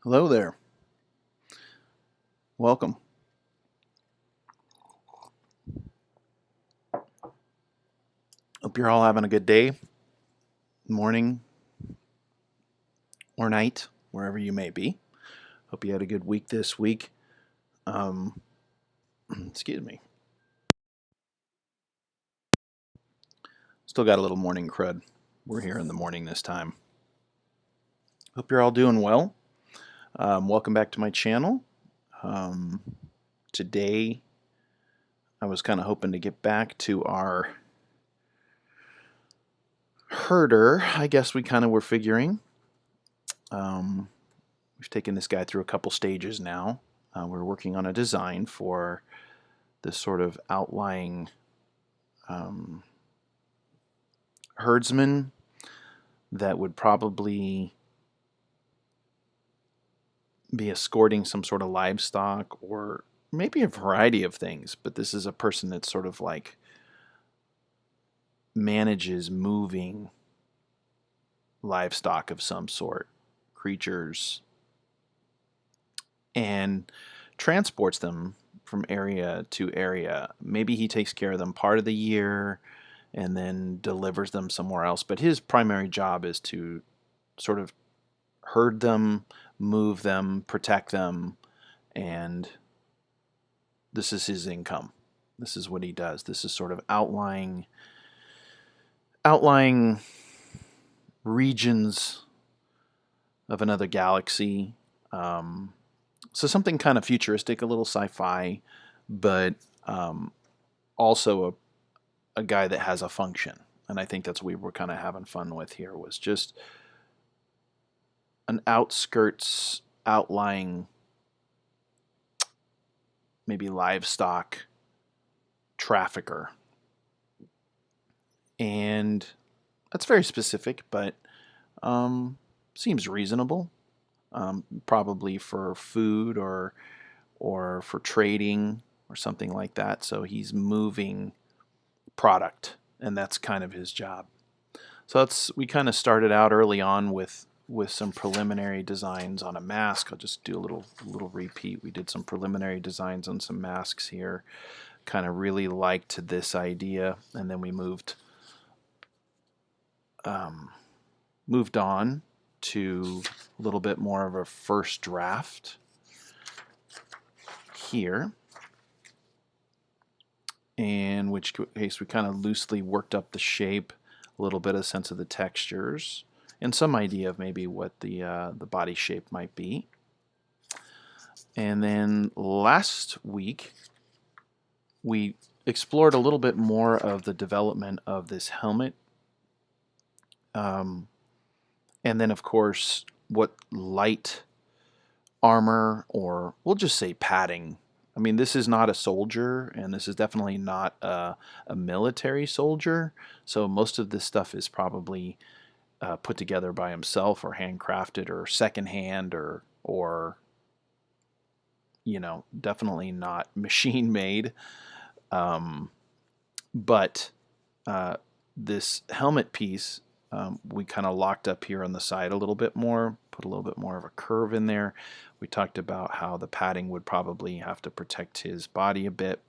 Hello there. Welcome. Hope you're all having a good day, morning, or night, wherever you may be. Hope you had a good week this week. Um, excuse me. Still got a little morning crud. We're here in the morning this time. Hope you're all doing well. Welcome back to my channel. Today, I was kind of hoping to get back to our herder. I guess we kind of were figuring. We've taken this guy through a couple stages now. We're working on a design for this sort of outlying herdsman that would probably be escorting some sort of livestock or maybe a variety of things. But this is a person that sort of like manages moving livestock of some sort, creatures, and transports them from area to area. Maybe he takes care of them part of the year and then delivers them somewhere else. But his primary job is to sort of herd them, move them, protect them, and this is his income. This is what he does. This is sort of outlying regions of another galaxy. So something kind of futuristic, a little sci-fi, but also a guy that has a function. And I think that's what we were kind of having fun with here, was just an outskirts, outlying, maybe livestock trafficker. And that's very specific, but seems reasonable. Probably for food or for trading or something like that. So he's moving product, and that's kind of his job. So we kind of started out early on with some preliminary designs on a mask. I'll just do a little repeat. We did some preliminary designs on some masks here. Kind of really liked this idea, and then we moved on to a little bit more of a first draft here, in which case we kind of loosely worked up the shape, a little bit of sense of the textures, and some idea of maybe what the body shape might be. And then last week we explored a little bit more of the development of this helmet. And then, of course, what light armor, or we'll just say padding. I mean, this is not a soldier, and this is definitely not a military soldier. So most of this stuff is probably put together by himself, or handcrafted, or secondhand, or definitely not machine made. But this helmet piece, we kind of locked up here on the side a little bit more, put a little bit more of a curve in there. We talked about how the padding would probably have to protect his body a bit.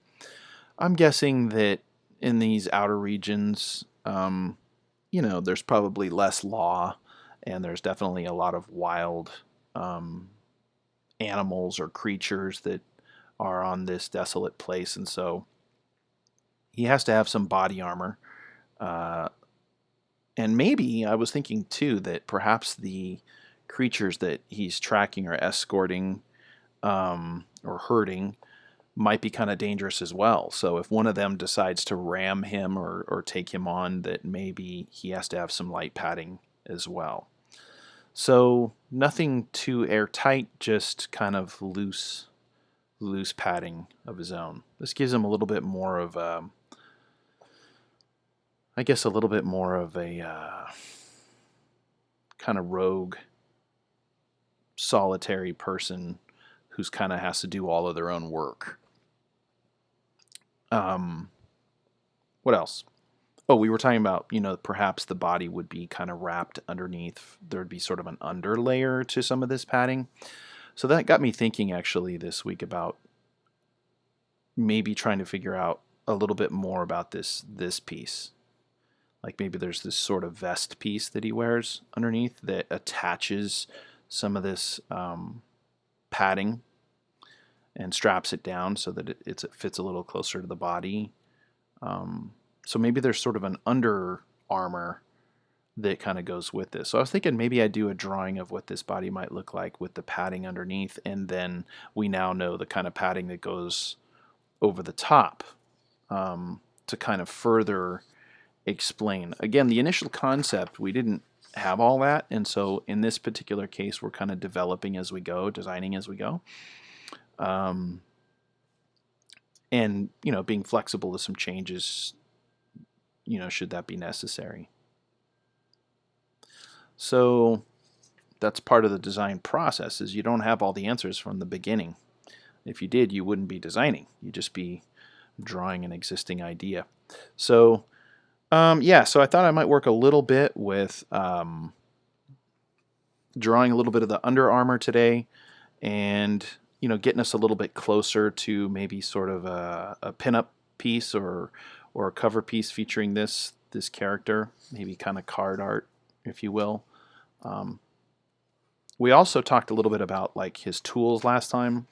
I'm guessing that in these outer regions, there's probably less law, and there's definitely a lot of wild animals or creatures that are on this desolate place, and so he has to have some body armor. And maybe I was thinking too that perhaps the creatures that he's tracking or escorting or herding might be kind of dangerous as well. So if one of them decides to ram him or take him on, that maybe he has to have some light padding as well. So nothing too airtight, just kind of loose padding of his own. This gives him a little bit more of a, I guess, a little bit more of a kind of rogue, solitary person who's kind of has to do all of their own work. What else? Oh, we were talking about, perhaps the body would be kind of wrapped underneath. There'd be sort of an underlayer to some of this padding. So that got me thinking actually this week about maybe trying to figure out a little bit more about this piece. Like maybe there's this sort of vest piece that he wears underneath that attaches some of this padding and straps it down so that it fits a little closer to the body. So maybe there's sort of an under armor that kind of goes with this. So I was thinking maybe I'd do a drawing of what this body might look like with the padding underneath, and then we now know the kind of padding that goes over the top to kind of further explain. Again, the initial concept, we didn't have all that, and so in this particular case, we're kind of developing as we go, designing as we go. And, being flexible to some changes, should that be necessary. So that's part of the design process, is you don't have all the answers from the beginning. If you did, you wouldn't be designing. You'd just be drawing an existing idea. So, so I thought I might work a little bit with drawing a little bit of the Under Armour today, and getting us a little bit closer to maybe sort of a pinup piece or a cover piece featuring this character, maybe kind of card art, if you will. We also talked a little bit about like his tools last time,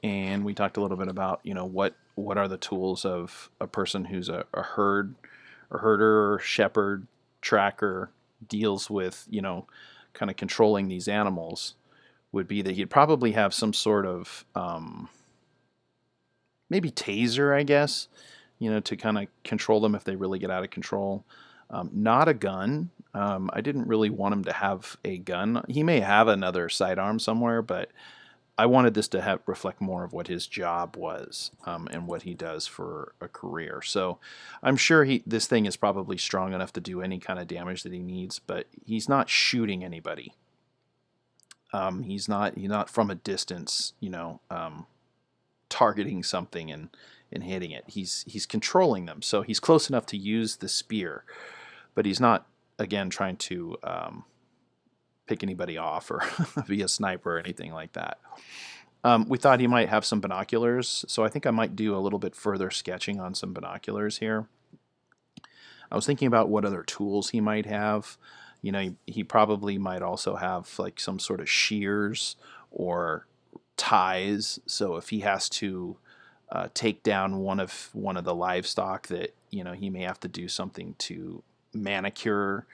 and we talked a little bit about what are the tools of a person who's a herder, shepherd, tracker, deals with kind of controlling these animals. Would be that he'd probably have some sort of maybe taser, I guess, to kind of control them if they really get out of control. Not a gun. I didn't really want him to have a gun. He may have another sidearm somewhere, but I wanted this to reflect more of what his job was and what he does for a career. So I'm sure this thing is probably strong enough to do any kind of damage that he needs, but he's not shooting anybody. He's not from a distance, targeting something and hitting it. He's controlling them, so he's close enough to use the spear, but he's not, again, trying to pick anybody off or be a sniper or anything like that. We thought he might have some binoculars, so I think I might do a little bit further sketching on some binoculars here. I was thinking about what other tools he might have. He probably might also have like some sort of shears or ties. So if he has to take down one of the livestock, that he may have to do something to manicure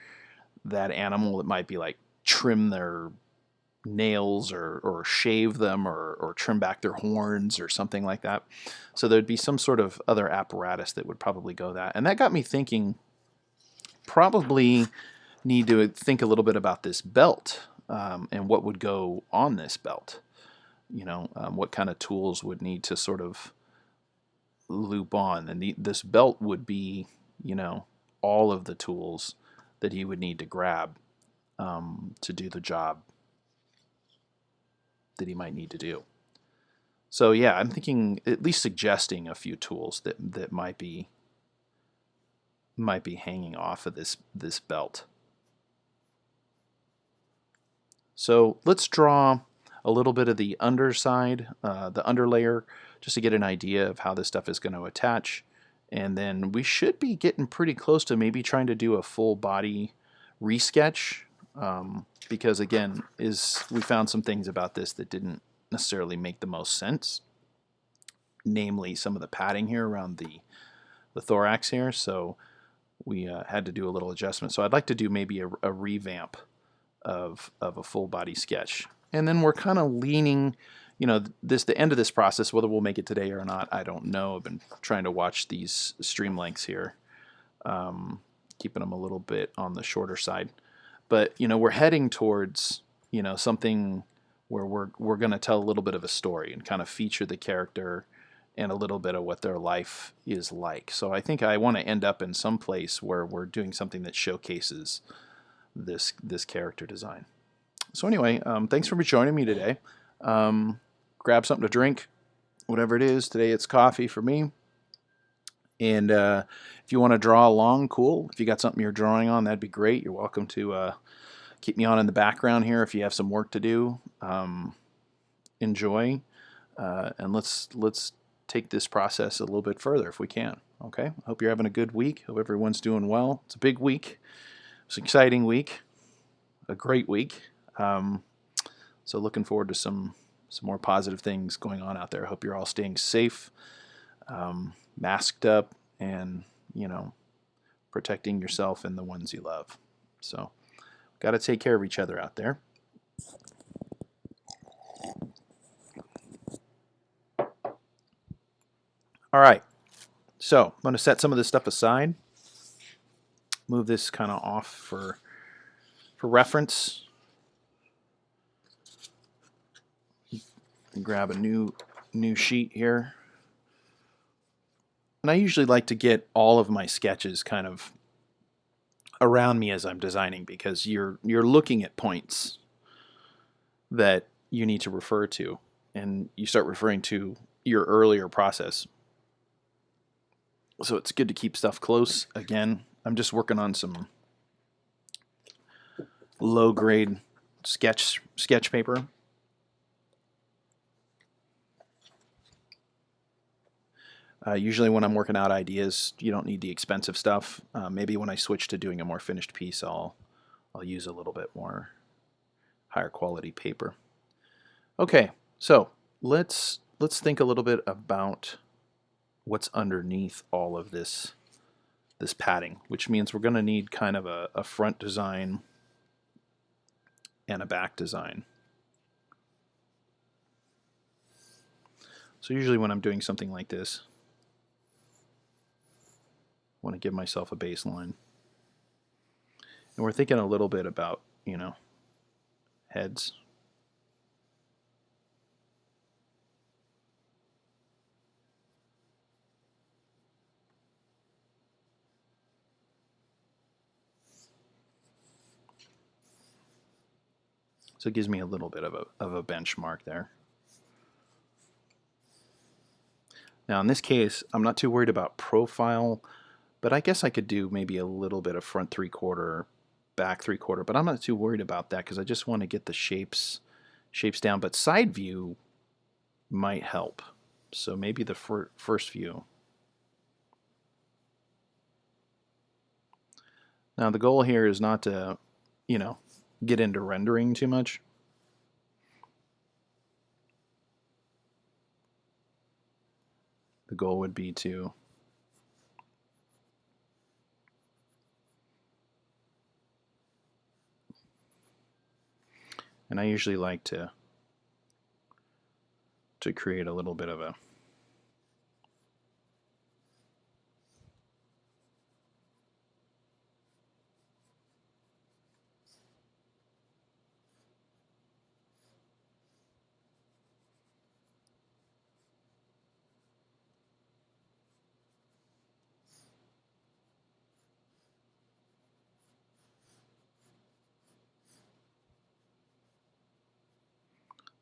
that animal. It might be like trim their nails or shave them or trim back their horns or something like that. So there'd be some sort of other apparatus that would probably go that. And that got me thinking, probably need to think a little bit about this belt and what would go on this belt. What kind of tools would need to sort of loop on. And this belt would be, all of the tools that he would need to grab to do the job that he might need to do. So yeah, I'm thinking, at least suggesting a few tools that might be hanging off of this belt. So let's draw a little bit of the underside, the underlayer, just to get an idea of how this stuff is going to attach. And then we should be getting pretty close to maybe trying to do a full body resketch, because again, we found some things about this that didn't necessarily make the most sense, namely some of the padding here around the thorax here. So we had to do a little adjustment. So I'd like to do maybe a revamp of a full body sketch. And then we're kind of leaning, the end of this process, whether we'll make it today or not, I don't know. I've been trying to watch these stream lengths here, keeping them a little bit on the shorter side. But, we're heading towards, something where we're going to tell a little bit of a story and kind of feature the character and a little bit of what their life is like. So I think I want to end up in some place where we're doing something that showcases this character design. So anyway, thanks for joining me today. Grab something to drink, whatever it is. Today it's coffee for me. And if you want to draw along, cool. If you got something you're drawing on, that'd be great. You're welcome to keep me on in the background here if you have some work to do. Enjoy, and let's take this process a little bit further if we can. Okay. Hope you're having a good week. Hope everyone's doing well. It's a big week. It's an exciting week. A great week. So looking forward to some more positive things going on out there. Hope you're all staying safe, masked up, and protecting yourself and the ones you love. So got to take care of each other out there. All right. So I'm going to set some of this stuff aside. Move this kind of off for reference. Grab a new sheet here. And I usually like to get all of my sketches kind of around me as I'm designing, because you're looking at points that you need to refer to, and you start referring to your earlier process. So it's good to keep stuff close. Again, I'm just working on some low-grade sketch paper. Usually when I'm working out ideas, you don't need the expensive stuff. Maybe when I switch to doing a more finished piece, I'll use a little bit more higher quality paper. Okay, so let's think a little bit about what's underneath all of this padding, which means we're going to need kind of a front design and a back design. So usually when I'm doing something like this, I want to give myself a baseline. And we're thinking a little bit about, heads. So it gives me a little bit of a benchmark there. Now in this case, I'm not too worried about profile, but I guess I could do maybe a little bit of front 3/4, back 3/4, but I'm not too worried about that because I just want to get the shapes down. But side view might help. So maybe the first view. Now the goal here is not to, get into rendering too much. The goal would be to and I usually like to create a little bit of a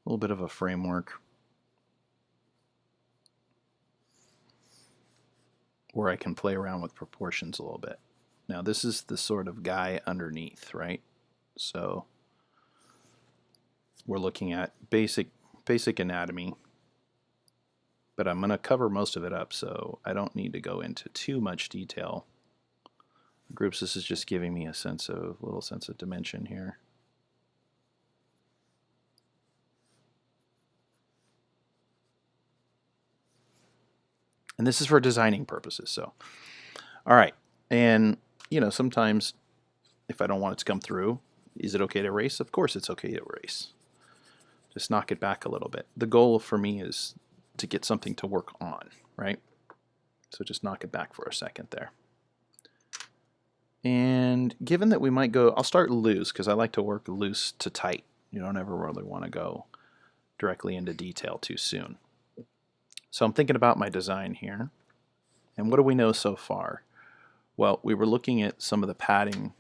little bit of a framework where I can play around with proportions a little bit. Now this is the sort of guy underneath, right? So we're looking at basic anatomy, but I'm going to cover most of it up, so I don't need to go into too much detail. Groups, this is just giving me a little sense of dimension here. And this is for designing purposes. So, all right. And, sometimes if I don't want it to come through, is it okay to erase? Of course it's okay to erase. Just knock it back a little bit. The goal for me is to get something to work on, right? So just knock it back for a second there. And given that we might go, I'll start loose because I like to work loose to tight. You don't ever really want to go directly into detail too soon. So I'm thinking about my design here. And what do we know so far? Well, we were looking at some of the padding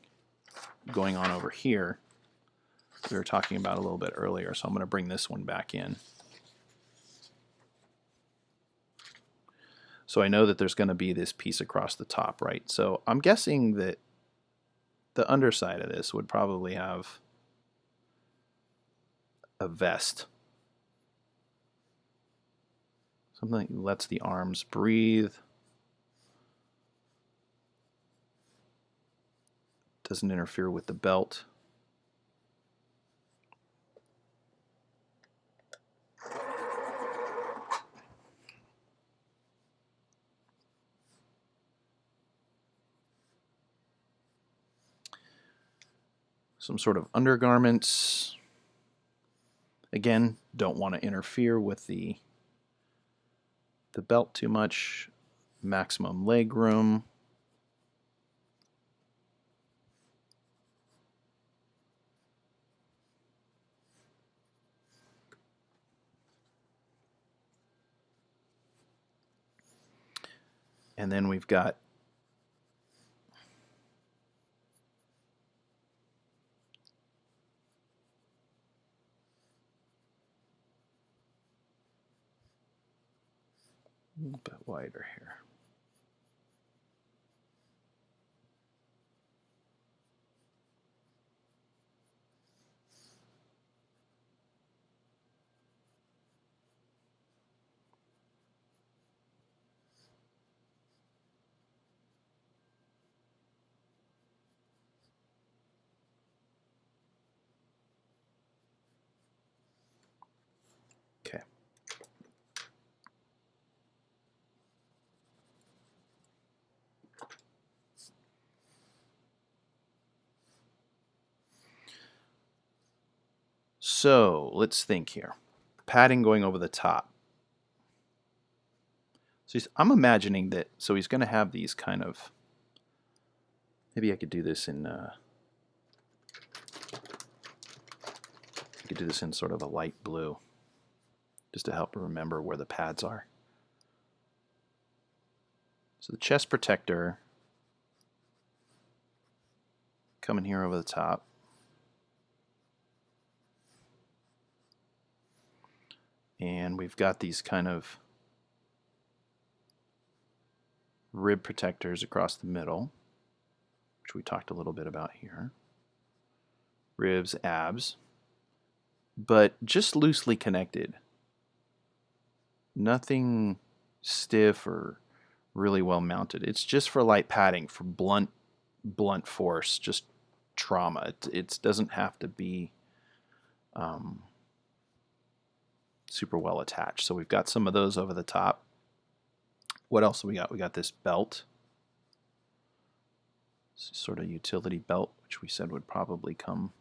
going on over here. We were talking about a little bit earlier, so I'm going to bring this one back in. So I know that there's going to be this piece across the top, right? So I'm guessing that the underside of this would probably have a vest. Something that lets the arms breathe. Doesn't interfere with the belt. Some sort of undergarments. Again, don't want to interfere with the belt too much. Maximum leg room. And then we've got a little bit wider here. Okay. So let's think here. Padding going over the top. So I'm imagining that, so he's going to have these kind of, maybe I could do this in, sort of a light blue, just to help remember where the pads are. So the chest protector coming here over the top. And we've got these kind of rib protectors across the middle, which we talked a little bit about here. Ribs, abs, but just loosely connected. Nothing stiff or really well mounted. It's just for light padding, for blunt force, just trauma. It doesn't have to be super well attached. So we've got some of those over the top. What else do we got? We got this belt. This sort of utility belt, which we said would probably come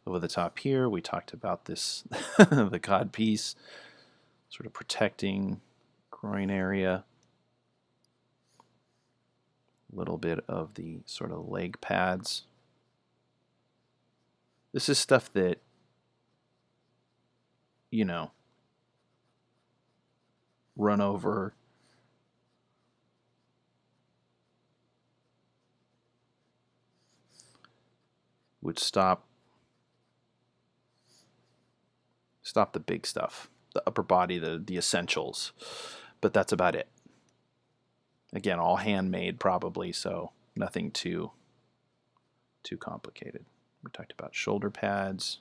over the top here. We talked about this, the cod piece, sort of protecting groin area. A little bit of the sort of leg pads. This is stuff that, you know, run over, would stop the big stuff, the upper body, the essentials, but that's about it. Again, all handmade probably, so nothing too complicated. We talked about shoulder pads.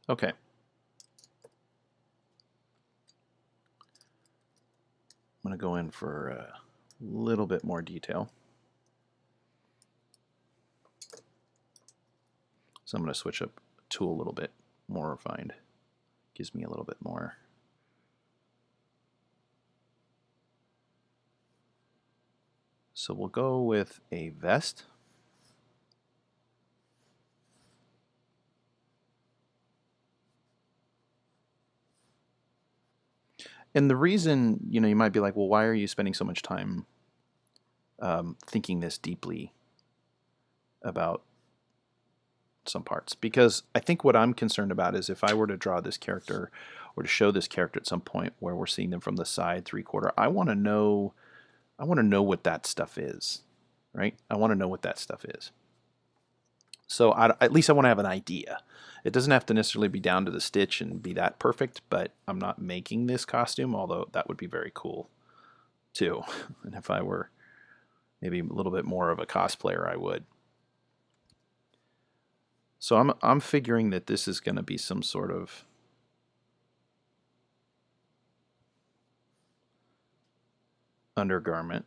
Okay. I'm going to go in for a little bit more detail. So I'm going to switch up the tool a little bit more refined. Gives me a little bit more. So we'll go with a vest. And the reason, you might be like, well, why are you spending so much time thinking this deeply about some parts? Because I think what I'm concerned about is if I were to draw this character or to show this character at some point where we're seeing them from the side, 3/4, I want to know what that stuff is, right? I want to know what that stuff is. So at least I want to have an idea. It doesn't have to necessarily be down to the stitch and be that perfect, but I'm not making this costume, although that would be very cool too. And if I were maybe a little bit more of a cosplayer, I would. So I'm figuring that this is going to be some sort of undergarment,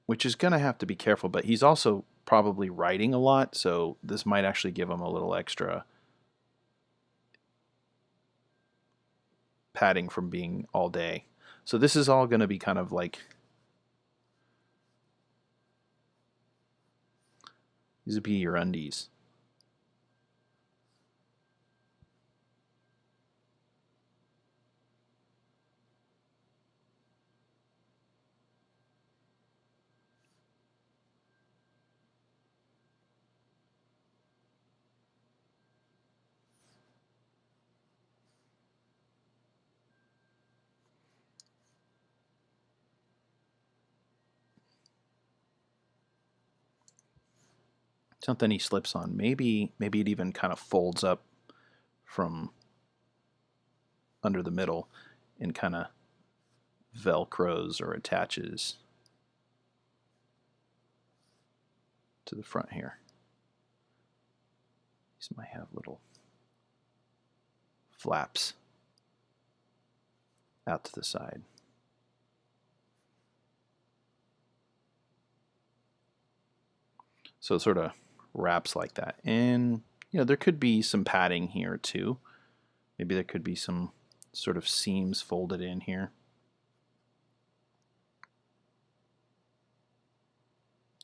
which is going to have to be careful, but he's also probably writing a lot, so this might actually give him a little extra padding from being all day. So this is all going to be kind of like, these would be your undies. Something he slips on. Maybe it even kind of folds up from under the middle and kind of velcros or attaches to the front here. These might have little flaps out to the side. So it sort of wraps like that. And there could be some padding here too. Maybe there could be some sort of seams folded in here.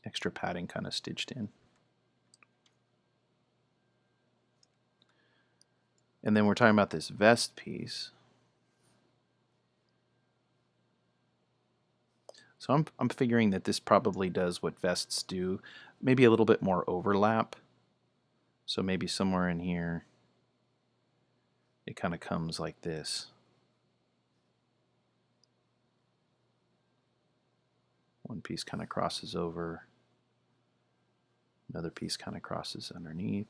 Extra padding kind of stitched in. And then we're talking about this vest piece. So I'm figuring that this probably does what vests do, maybe a little bit more overlap. So maybe somewhere in here it kind of comes like this. One piece kind of crosses over, another piece kind of crosses underneath.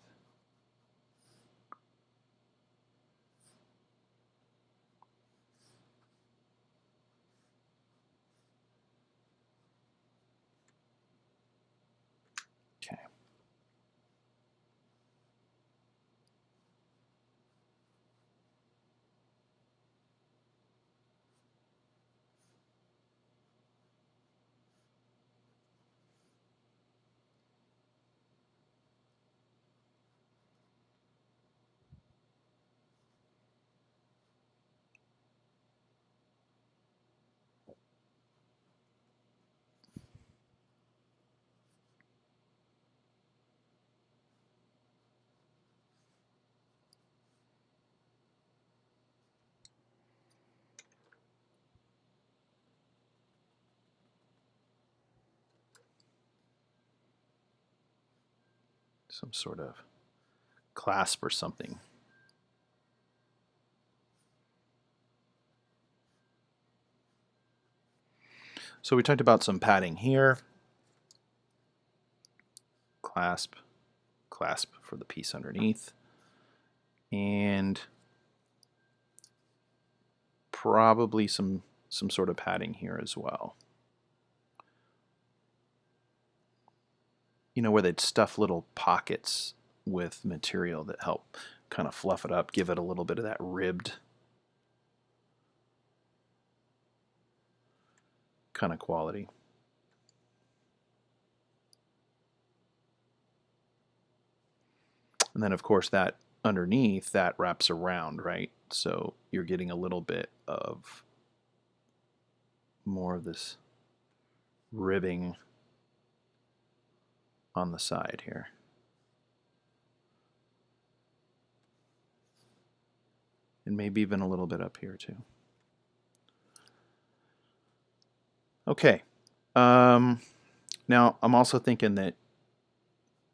Okay. Some sort of clasp or something. So we talked about some padding here. Clasp for the piece underneath. And probably some sort of padding here as well. Where they'd stuff little pockets with material that help kind of fluff it up, give it a little bit of that ribbed kind of quality. And then of course that underneath that wraps around, right? So you're getting a little bit of more of this ribbing on the side here. And maybe even a little bit up here too. Okay. Now I'm also thinking that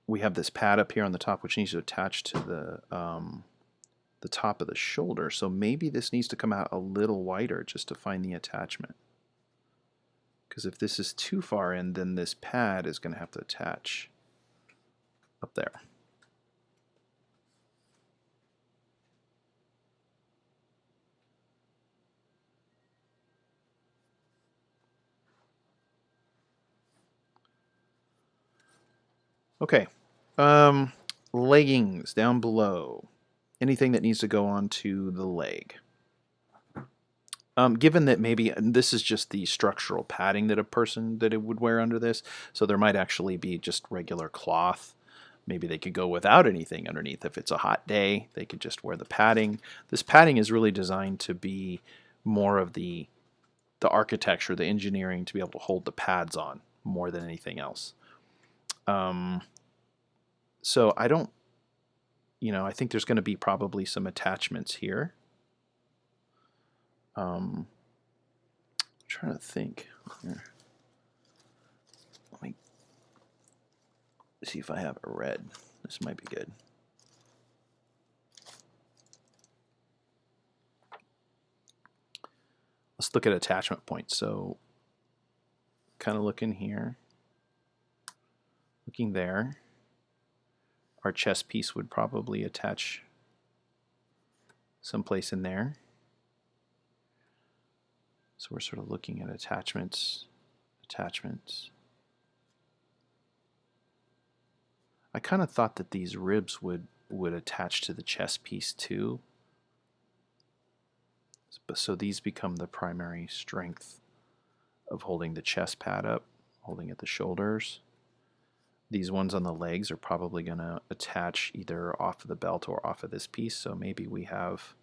we have this pad up here on the top which needs to attach to the top of the shoulder. So maybe this needs to come out a little wider just to find the attachment. Because if this is too far in, then this pad is going to have to attach up there. Okay. Leggings down below. Anything that needs to go onto the leg. Given that maybe this is just the structural padding that a person that it would wear under this, so there might actually be just regular cloth. Maybe they could go without anything underneath. If it's a hot day, they could just wear the padding. This padding is really designed to be more of the architecture, the engineering to be able to hold the pads on more than anything else. So I don't, I think there's going to be probably some attachments here. I'm trying to think. Here. Let me see if I have a red. This might be good. Let's look at attachment points. So kind of looking here, looking there. Our chest piece would probably attach someplace in there. So we're sort of looking at attachments. I kind of thought that these ribs would attach to the chest piece too. So these become the primary strength of holding the chest pad up, holding at the shoulders. These ones on the legs are probably going to attach either off of the belt or off of this piece. So maybe we have,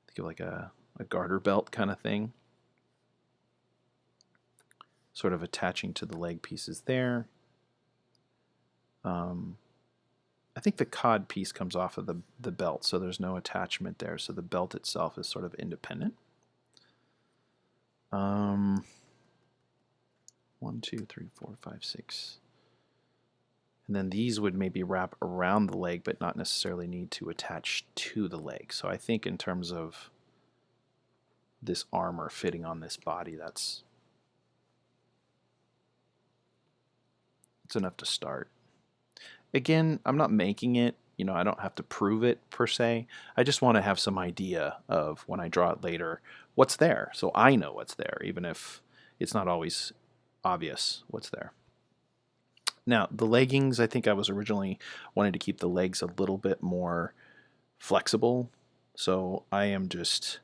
think of like a garter belt kind of thing, sort of attaching to the leg pieces there. I think the cod piece comes off of the belt, so there's no attachment there. So the belt itself is sort of independent. 1, 2, 3, 4, 5, 6. And then these would maybe wrap around the leg, but not necessarily need to attach to the leg. So I think in terms of this armor fitting on this body, it's enough to start. Again, I'm not making it. I don't have to prove it per se. I just want to have some idea of when I draw it later, what's there. So I know what's there, even if it's not always obvious what's there. Now, the leggings, I think I was originally wanting to keep the legs a little bit more flexible. So I am just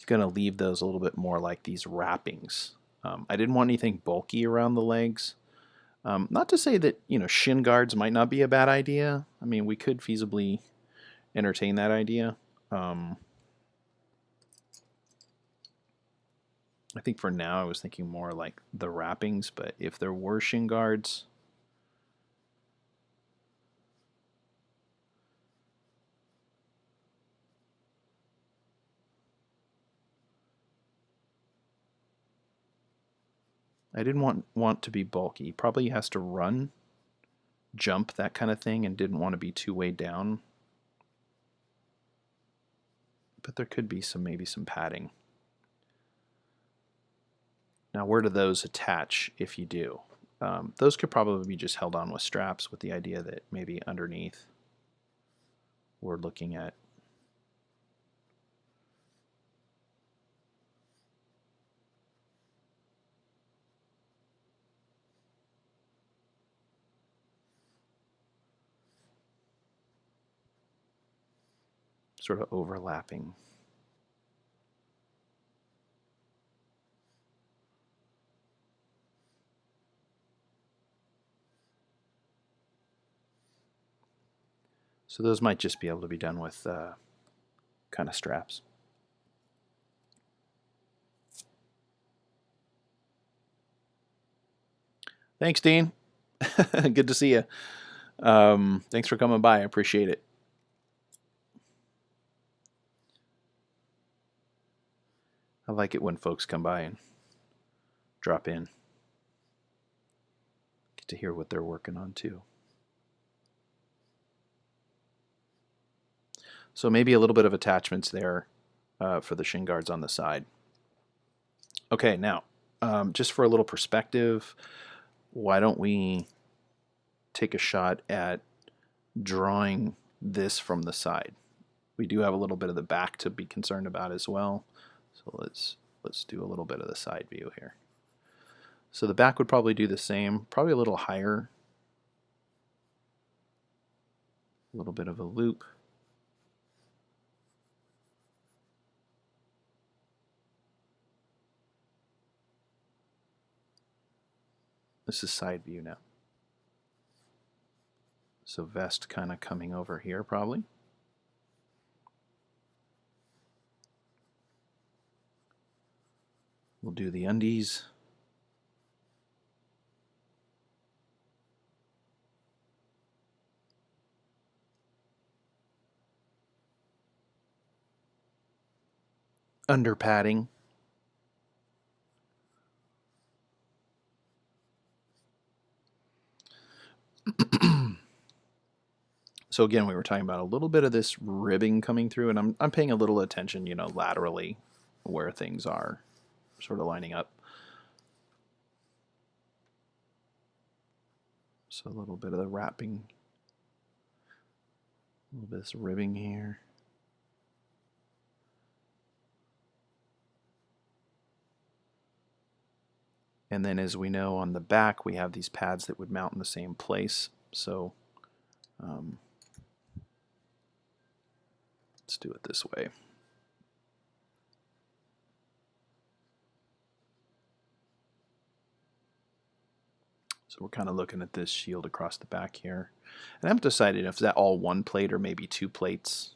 going to leave those a little bit more like these wrappings. I didn't want anything bulky around the legs. Not to say that, shin guards might not be a bad idea. I mean, we could feasibly entertain that idea. I think for now I was thinking more like the wrappings, but if there were shin guards, I didn't want to be bulky. Probably has to run, jump, that kind of thing, and didn't want to be too weighed down. But there could be maybe some padding. Now, where do those attach if you do? Those could probably be just held on with straps, with the idea that maybe underneath we're looking at sort of overlapping. So those might just be able to be done with kind of straps. Thanks, Dean. Good to see you. Thanks for coming by. I appreciate it. I like it when folks come by and drop in. Get to hear what they're working on too. So maybe a little bit of attachments there for the shin guards on the side. Okay, now, just for a little perspective, why don't we take a shot at drawing this from the side? We do have a little bit of the back to be concerned about as well. So let's do a little bit of the side view here. So the back would probably do the same, probably a little higher A little bit of a loop. This is side view now. So vest kind of coming over here probably. We'll do the undies. Underpadding. So again, we were talking about a little bit of this ribbing coming through, and I'm paying a little attention, you know, laterally where things are sort of lining up. So a little bit of the wrapping, a little bit of this ribbing here. And then as we know on the back, we have these pads that would mount in the same place. So let's do it this way. So we're kind of looking at this shield across the back here. And I haven't decided if that all one plate or maybe two plates.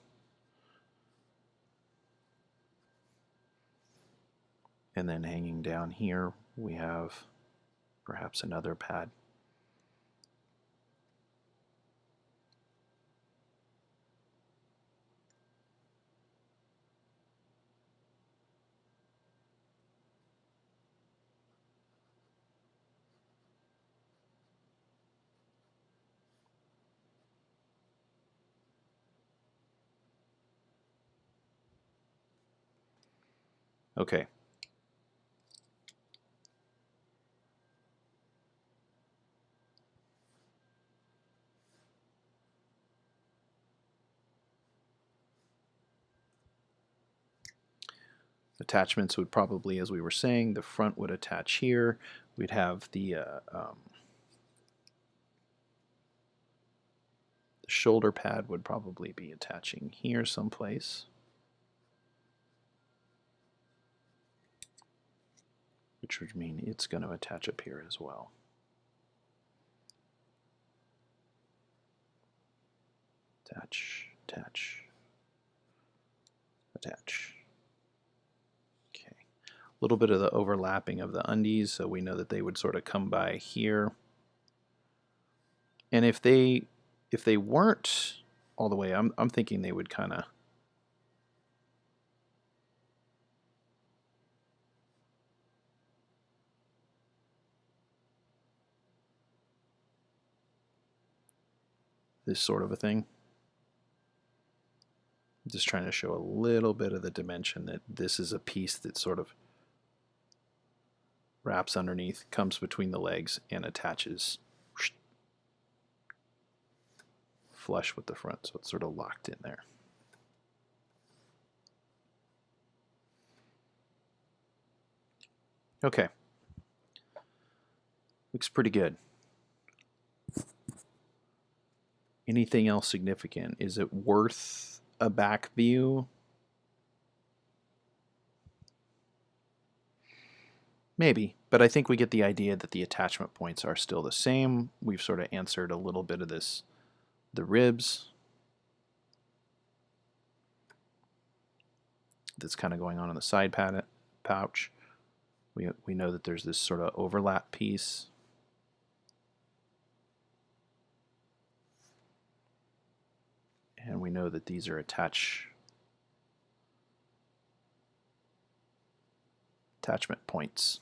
And then hanging down here, we have perhaps another pad. Okay. Attachments would probably, as we were saying, the front would attach here. We'd have the shoulder pad would probably be attaching here someplace. Which would mean it's going to attach up here as well. Attach, attach, attach. Okay. A little bit of the overlapping of the undies, so we know that they would sort of come by here. And if they weren't all the way, I'm thinking they would kind of this sort of a thing. I'm just trying to show a little bit of the dimension that this is a piece that sort of wraps underneath, comes between the legs, and attaches flush with the front, so it's sort of locked in there. Okay. Looks pretty good. Anything else significant? Is it worth a back view? Maybe, but I think we get the idea that the attachment points are still the same. We've sort of answered a little bit of this, the ribs that's kind of going on in the side pouch. We know that there's this sort of overlap piece. And we know that these are attachment points.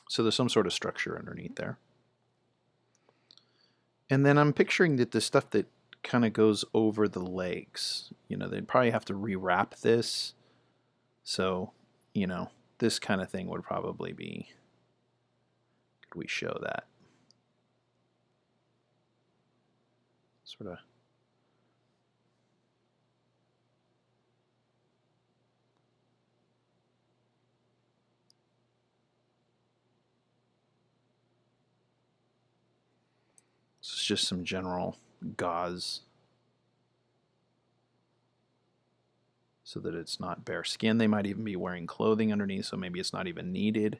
So there's some sort of structure underneath there. And then I'm picturing that the stuff that kind of goes over the legs, you know, they'd probably have to rewrap this. So, you know, this kind of thing would probably be, could we show that? Sort of. This is just some general gauze so that it's not bare skin. They might even be wearing clothing underneath, so maybe it's not even needed.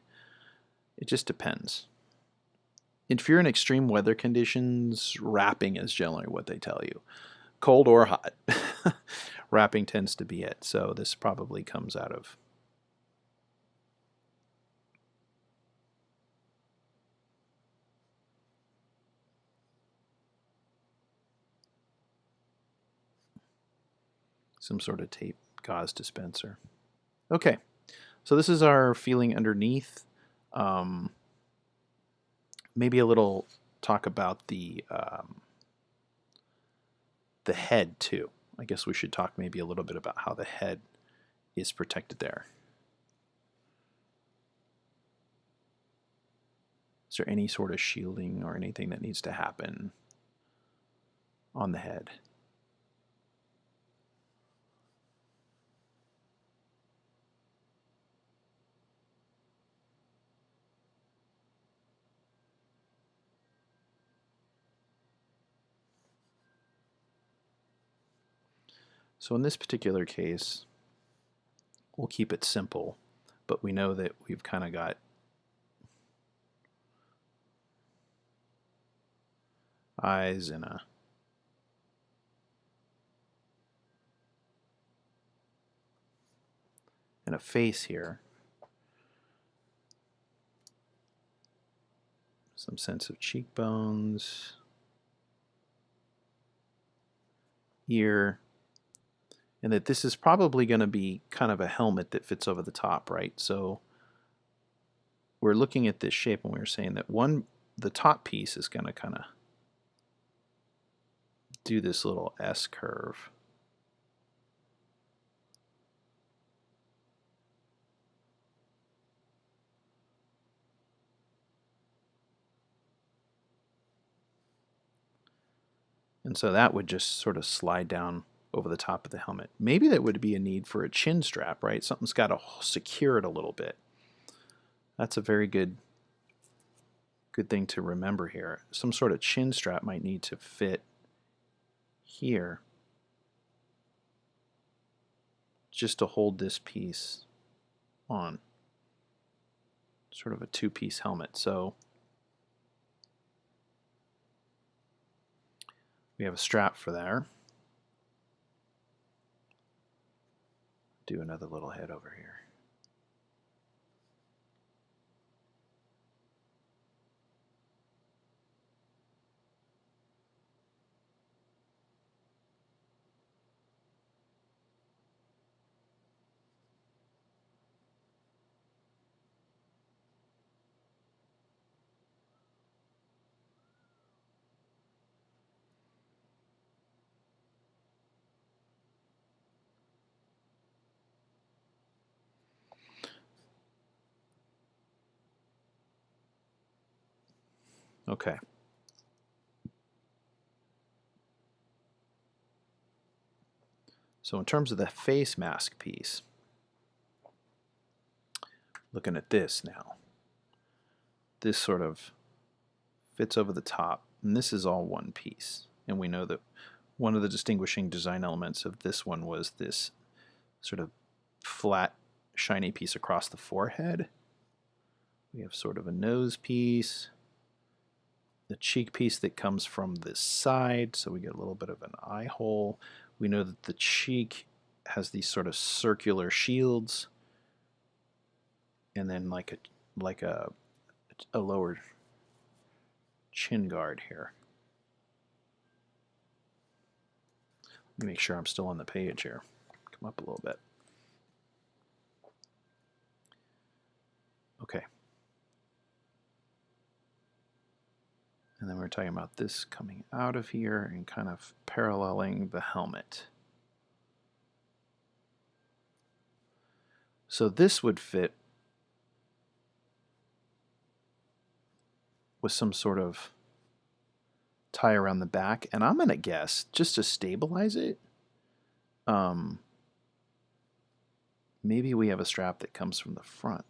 It just depends. If you're in extreme weather conditions, wrapping is generally what they tell you. Cold or hot, wrapping tends to be it. So this probably comes out of some sort of tape gauze dispenser. Okay, so this is our feeling underneath. Maybe a little talk about the head too. I guess we should talk maybe a little bit about how the head is protected there. Is there any sort of shielding or anything that needs to happen on the head? So in this particular case, we'll keep it simple, but we know that we've kind of got eyes and a face here. Some sense of cheekbones, ear, and that this is probably going to be kind of a helmet that fits over the top, right? So we're looking at this shape and we were saying that the top piece is going to kind of do this little S curve. And so that would just sort of slide down over the top of the helmet. Maybe that would be a need for a chin strap, right? Something's got to secure it a little bit. That's a very good thing to remember here. Some sort of chin strap might need to fit here just to hold this piece on. Sort of a two-piece helmet. So we have a strap for there. Do another little head over here. Okay. So in terms of the face mask piece, looking at this now, this sort of fits over the top, and this is all one piece. And we know that one of the distinguishing design elements of this one was this sort of flat, shiny piece across the forehead. We have sort of a nose piece, the cheek piece that comes from this side, so we get a little bit of an eye hole. We know that the cheek has these sort of circular shields, and then like a lower chin guard here. Let me make sure I'm still on the page here. Come up a little bit. Okay. And then we're talking about this coming out of here and kind of paralleling the helmet. So this would fit with some sort of tie around the back, and I'm going to guess, just to stabilize it, maybe we have a strap that comes from the front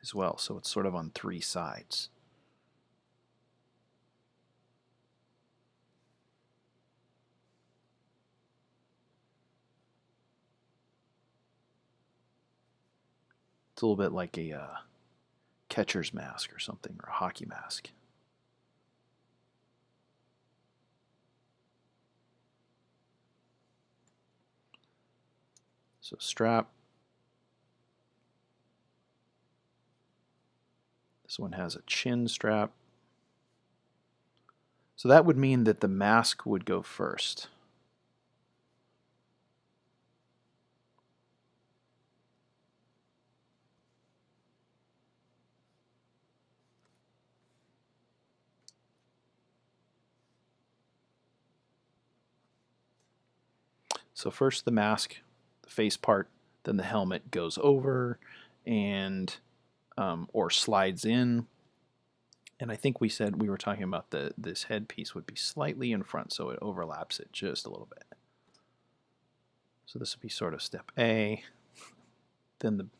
as well, so it's sort of on three sides. It's a little bit like a catcher's mask or something, or a hockey mask. So strap. This one has a chin strap. So that would mean that the mask would go first. So first the mask, the face part, then the helmet goes over and or slides in. And I think we said we were talking about this headpiece would be slightly in front, so it overlaps it just a little bit. So this would be sort of step A. Then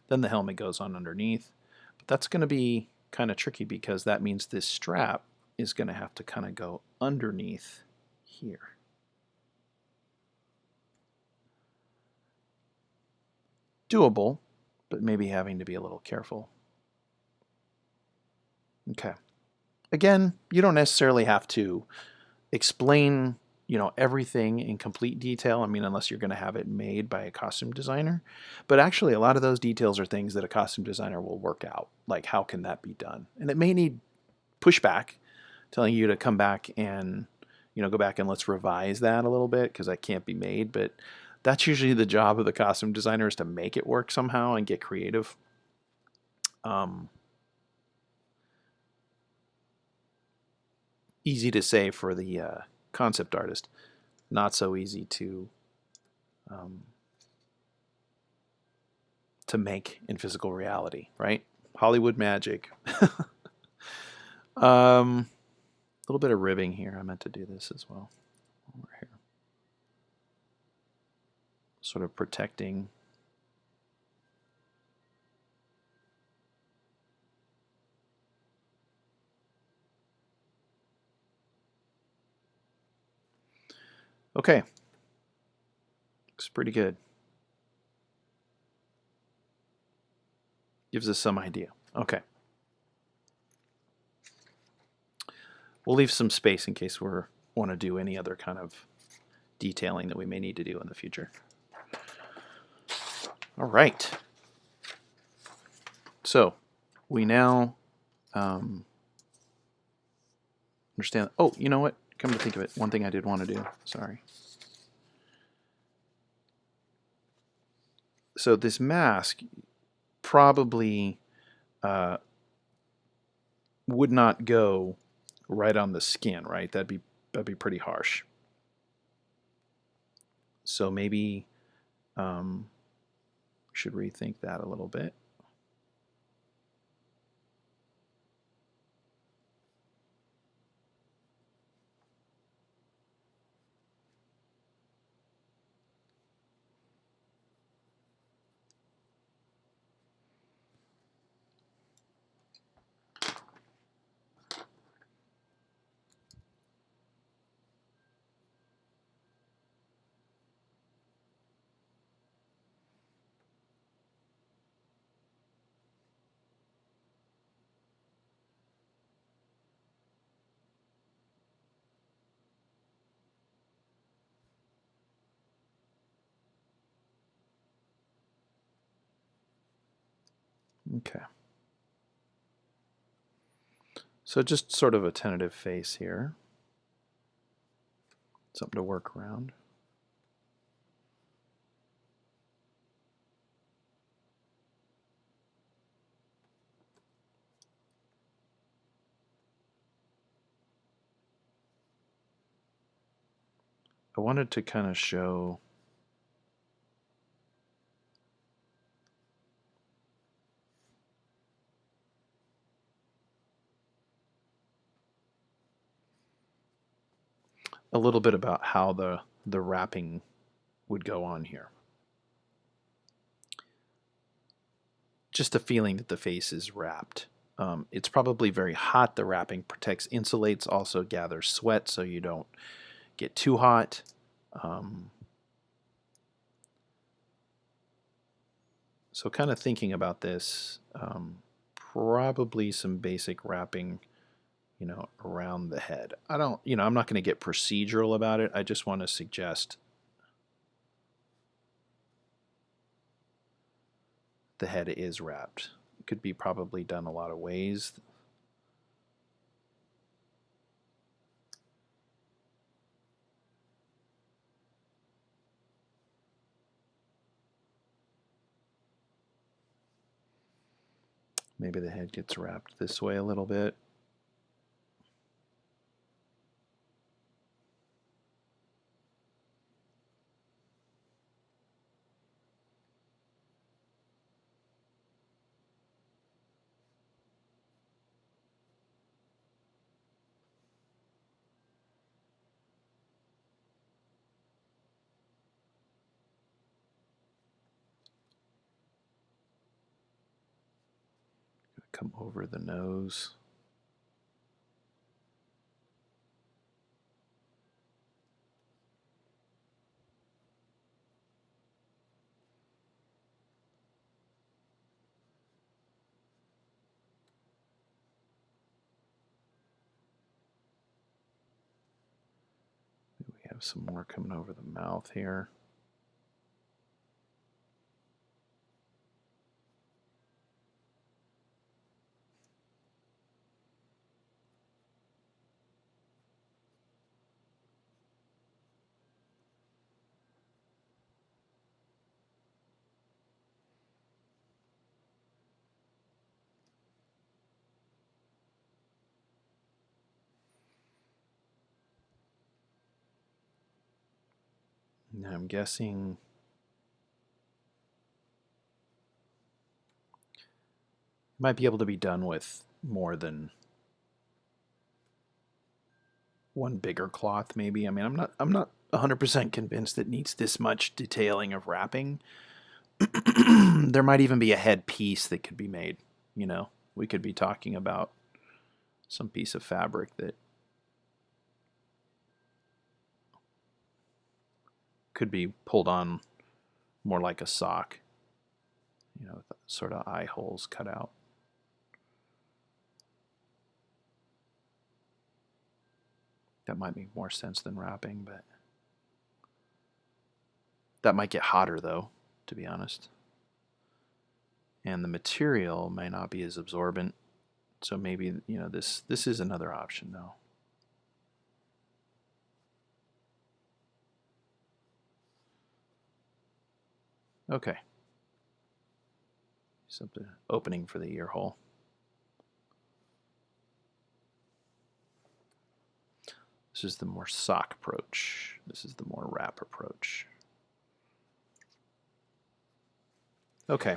the helmet goes on underneath. But that's going to be kind of tricky because that means this strap is going to have to kind of go underneath here. Doable, but maybe having to be a little careful. Okay. Again, you don't necessarily have to explain, everything in complete detail. I mean, unless you're going to have it made by a costume designer. But actually, a lot of those details are things that a costume designer will work out. Like, how can that be done? And it may need pushback, telling you to come back and, go back and let's revise that a little bit because that can't be made. But that's usually the job of the costume designer, is to make it work somehow and get creative. Easy to say for the concept artist, not so easy to make in physical reality, right? Hollywood magic. A little bit of ribbing here. I meant to do this as well. Over here. Sort of protecting. Okay. Looks pretty good. Gives us some idea. Okay. We'll leave some space in case we want to do any other kind of detailing that we may need to do in the future. All right. So we now understand. Oh, you know what? Come to think of it, one thing I did want to do. Sorry. So this mask probably would not go right on the skin, right? That'd be pretty harsh. So maybe should rethink that a little bit. Okay. So just sort of a tentative face here. Something to work around. I wanted to kind of show a little bit about how the wrapping would go on here. Just a feeling that the face is wrapped. It's probably very hot. The wrapping protects, insulates, also gathers sweat so you don't get too hot. So kind of thinking about this, probably some basic wrapping, around the head. I don't, I'm not going to get procedural about it. I just want to suggest the head is wrapped. It could be probably done a lot of ways. Maybe the head gets wrapped this way a little bit. Come over the nose. We have some more coming over the mouth here. Now I'm guessing it might be able to be done with more than one bigger cloth, maybe. I mean, I'm not 100% convinced it needs this much detailing of wrapping. There might even be a head piece that could be made. We could be talking about some piece of fabric that could be pulled on more like a sock, with sort of eye holes cut out. That might make more sense than wrapping, but that might get hotter though, to be honest. And the material may not be as absorbent, so maybe this is another option though. Okay. Something opening for the ear hole. This is the more sock approach. This is the more wrap approach. Okay.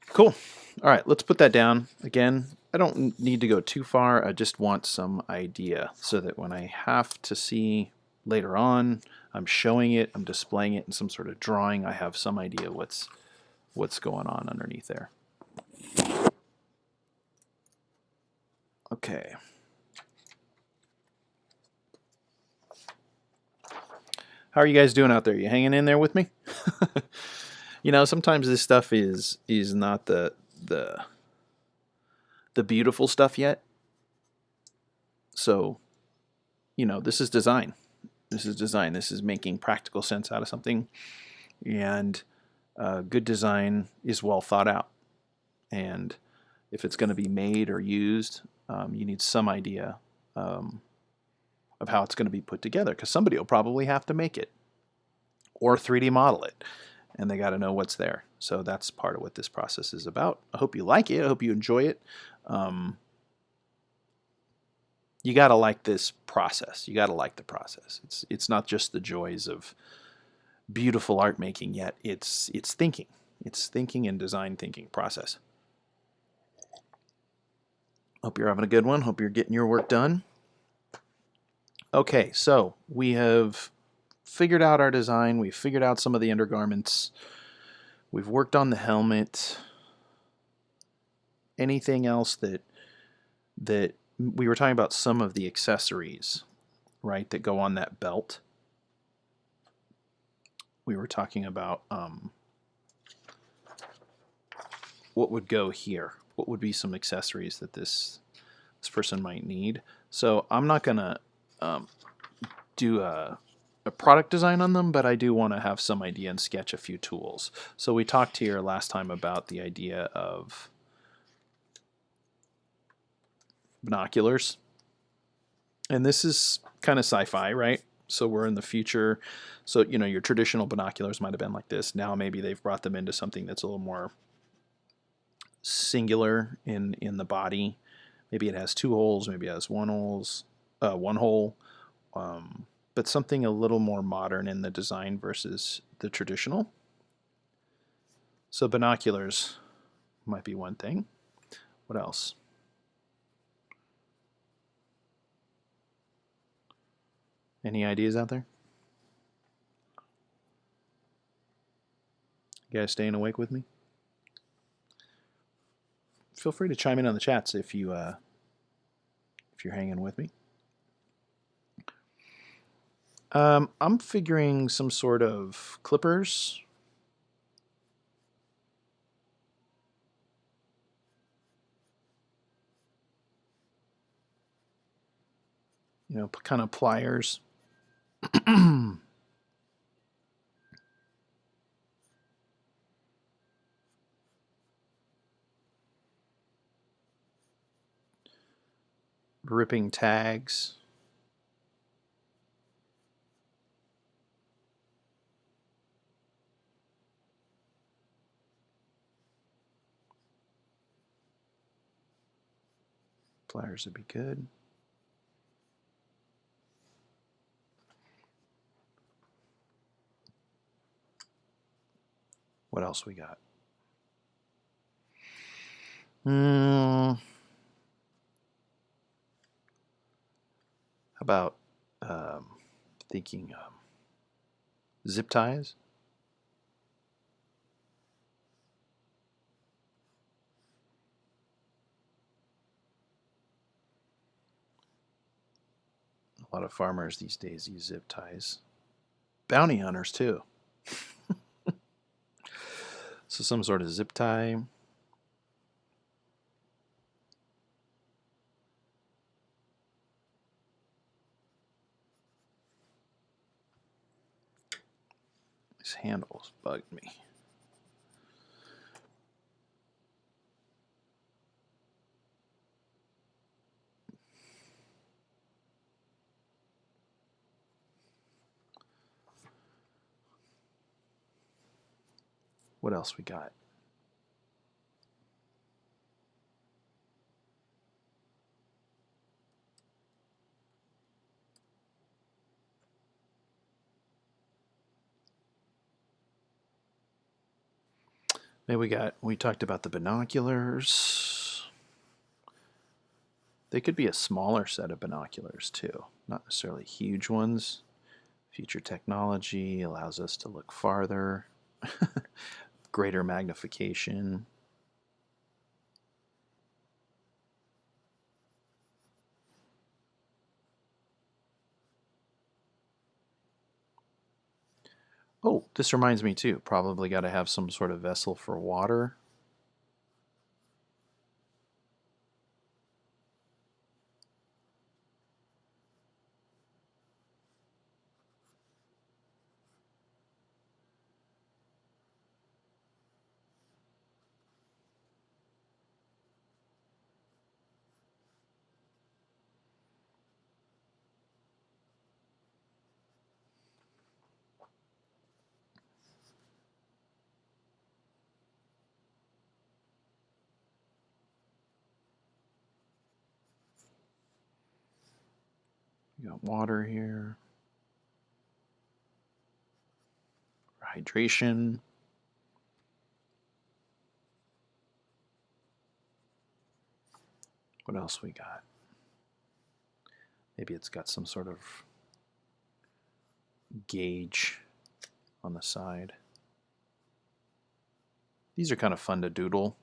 Cool. All right, let's put that down. Again, I don't need to go too far. I just want some idea so that when I have to see later on, I'm showing it, I'm displaying it in some sort of drawing, I have some idea what's going on underneath there. Okay. How are you guys doing out there? You hanging in there with me? Sometimes this stuff is not the beautiful stuff yet. So, this is design. This is design. This is making practical sense out of something. And good design is well thought out. And if it's going to be made or used, you need some idea of how it's going to be put together, because somebody will probably have to make it or 3D model it, and they got to know what's there. So that's part of what this process is about. I hope you like it. I hope you enjoy it. You got to like this process. You got to like the process. It's not just the joys of beautiful art making yet. It's thinking. It's thinking and design thinking process. Hope you're having a good one. Hope you're getting your work done. Okay, so we have figured out our design. We've figured out some of the undergarments. We've worked on the helmet. Anything else that we were talking about, some of the accessories, right, that go on that belt. We were talking about what would go here? What would be some accessories that this person might need? So I'm not gonna do a product design on them, but I do want to have some idea and sketch a few tools. So we talked here last time about the idea of binoculars, and this is kind of sci-fi, right? So we're in the future. So your traditional binoculars might have been like this. Now maybe they've brought them into something that's a little more singular in the body. Maybe it has two holes, maybe it has one hole, but something a little more modern in the design versus the traditional. So binoculars might be one thing. What else? Any ideas out there? You guys staying awake with me? Feel free to chime in on the chats if you're hanging with me. I'm figuring some sort of clippers. Kind of pliers. Ripping tags. Pliers would be good. What else we got? How about thinking zip ties? A lot of farmers these days use zip ties. Bounty hunters too. So some sort of zip tie. These handles bugged me. What else we got? Maybe we talked about the binoculars. They could be a smaller set of binoculars too, not necessarily huge ones. Future technology allows us to look farther, greater magnification. Oh, this reminds me too. Probably got to have some sort of vessel for water. We got water here. Hydration. What else we got? Maybe it's got some sort of gauge on the side. These are kind of fun to doodle.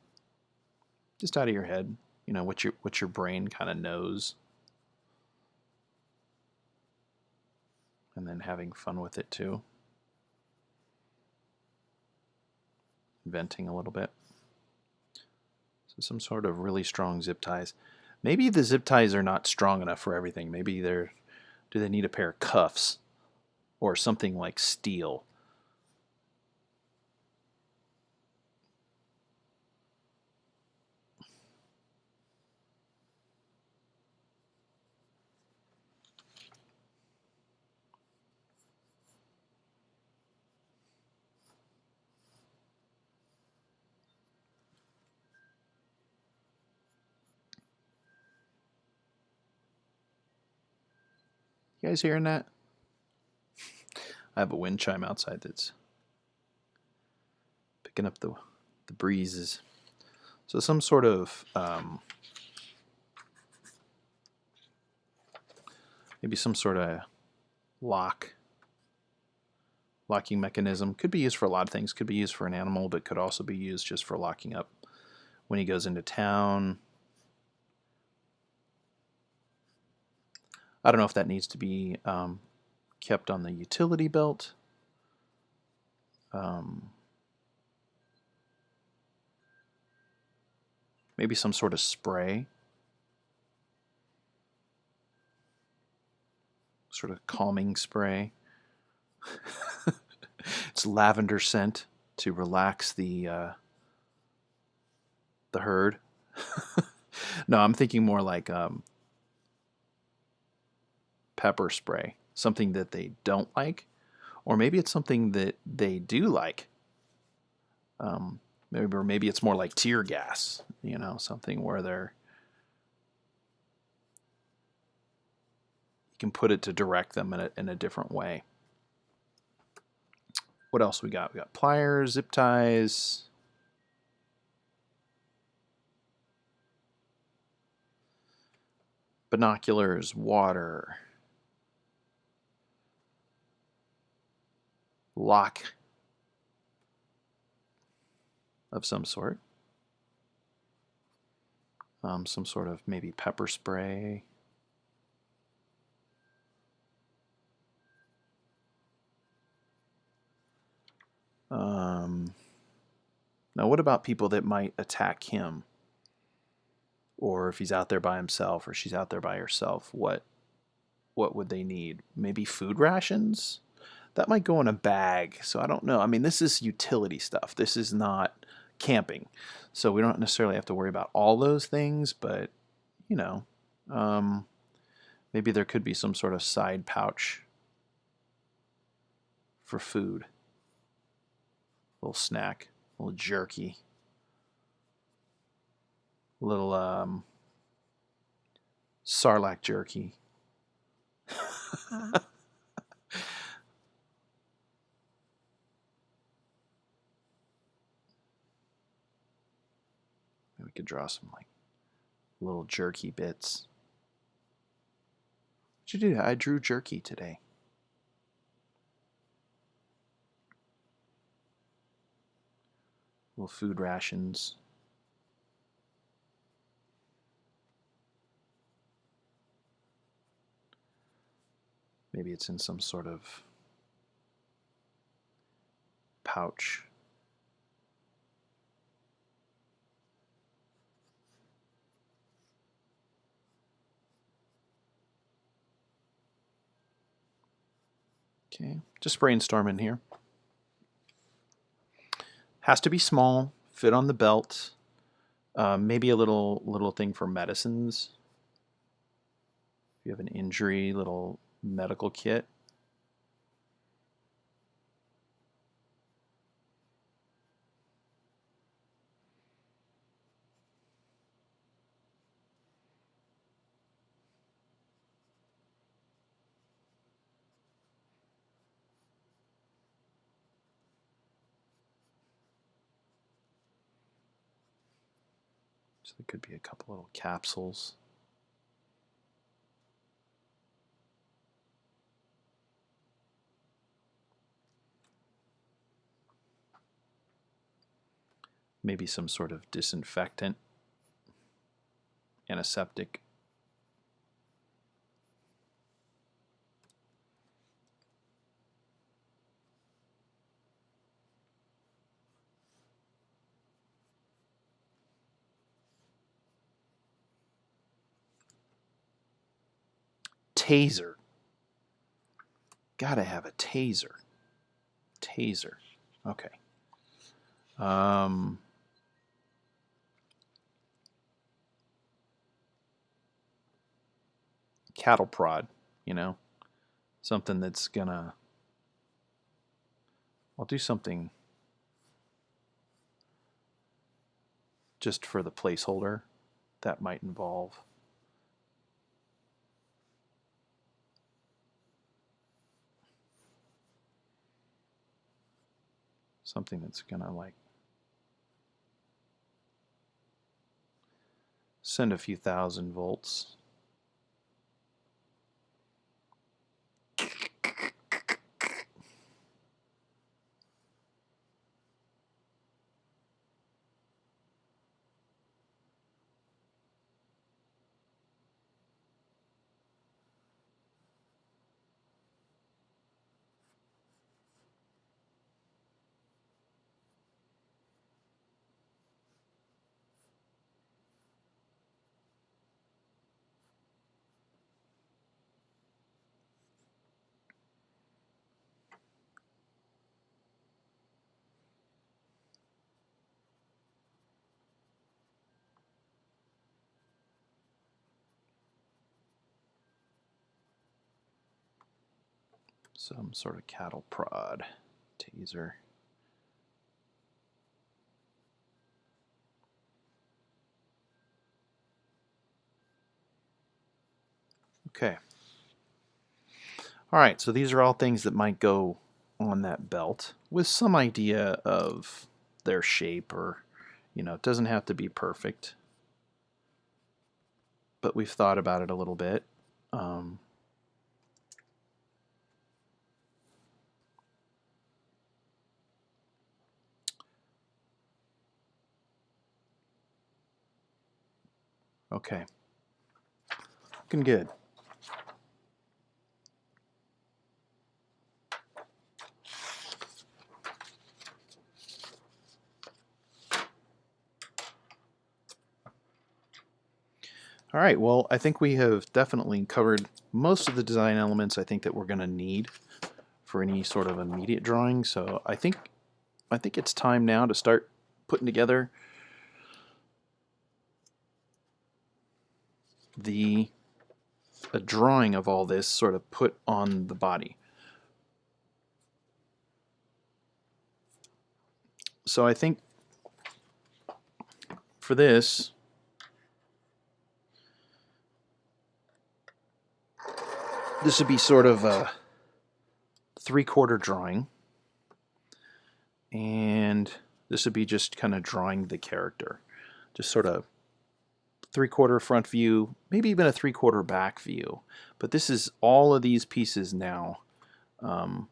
Just out of your head, what your brain kind of knows. And then having fun with it too. Inventing a little bit. So some sort of really strong zip ties. Maybe the zip ties are not strong enough for everything. Maybe do they need a pair of cuffs or something like steel? You guys hearing that? I have a wind chime outside that's picking up the breezes. So some sort of maybe some sort of locking mechanism. Could be used for a lot of things. Could be used for an animal, but could also be used just for locking up when he goes into town. I don't know if that needs to be kept on the utility belt. Maybe some sort of spray. Sort of calming spray. It's lavender scent to relax the herd. No, I'm thinking more like pepper spray, something that they don't like, or maybe it's something that they do like. Maybe it's more like tear gas, something where you can put it to direct them in a different way. What else we got? We got pliers, zip ties. Binoculars, water, lock of some sort. Some sort of maybe pepper spray. Now, what about people that might attack him? Or if he's out there by himself or she's out there by herself, what would they need? Maybe food rations? That might go in a bag, so I don't know. I mean, this is utility stuff. This is not camping. So we don't necessarily have to worry about all those things, but, maybe there could be some sort of side pouch for food. A little snack, a little jerky, a little sarlacc jerky. We could draw some like little jerky bits. What'd you do? I drew jerky today. Little food rations. Maybe it's in some sort of pouch. Okay, just brainstorming here. Has to be small, fit on the belt. Maybe a little thing for medicines. If you have an injury, little medical kit. So there could be a couple little capsules. Maybe some sort of disinfectant, antiseptic. taser. Gotta have a taser. Taser. Okay. Cattle prod, you know, something that's gonna. I'll do something just for the placeholder that might involve something that's gonna like send a few thousand volts. Some sort of cattle prod taser. Okay. All right, so these are all things that might go on that belt with some idea of their shape, or, you know, it doesn't have to be perfect, but we've thought about it a little bit. Okay. Looking good. All right, well, I think we have definitely covered most of the design elements I think that we're going to need for any sort of immediate drawing. So I think it's time now to start putting together a drawing of all this sort of put on the body. So I think for this, this would be sort of a 3/4 drawing, and this would be just kind of drawing the character, just sort of 3/4 front view, maybe even a 3/4 back view. But this is all of these pieces now kind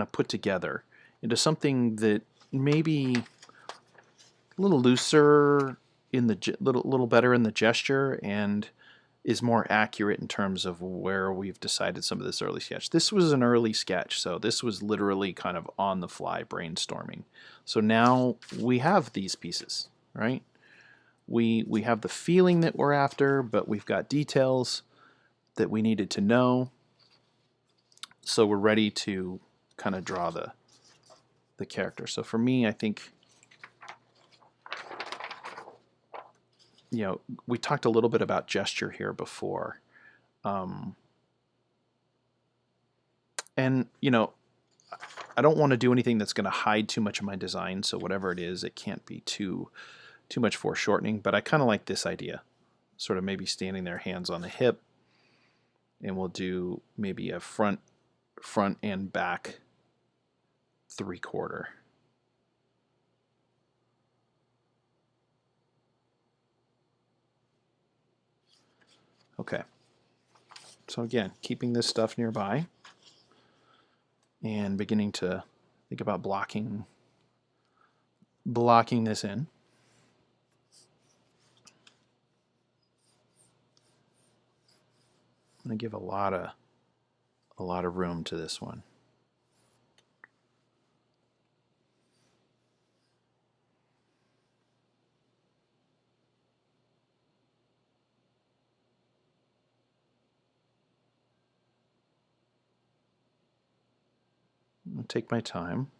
of put together into something that maybe a little looser in the little better in the gesture, and is more accurate in terms of where we've decided some of this early sketch. This was an early sketch, so this was literally kind of on the fly brainstorming. So now we have these pieces, right? We have the feeling that we're after, but we've got details that we needed to know. So we're ready to kind of draw the character. So for me, I think, you know, we talked a little bit about gesture here before. And, you know, I don't want to do anything that's going to hide too much of my design. So whatever it is, it can't be too much foreshortening. But I kind of like this idea. Sort of maybe standing there, hands on the hip. And we'll do maybe a front and back 3/4. Okay. So again, keeping this stuff nearby and beginning to think about blocking this in. I'm going to give a lot of room to this one. take my time.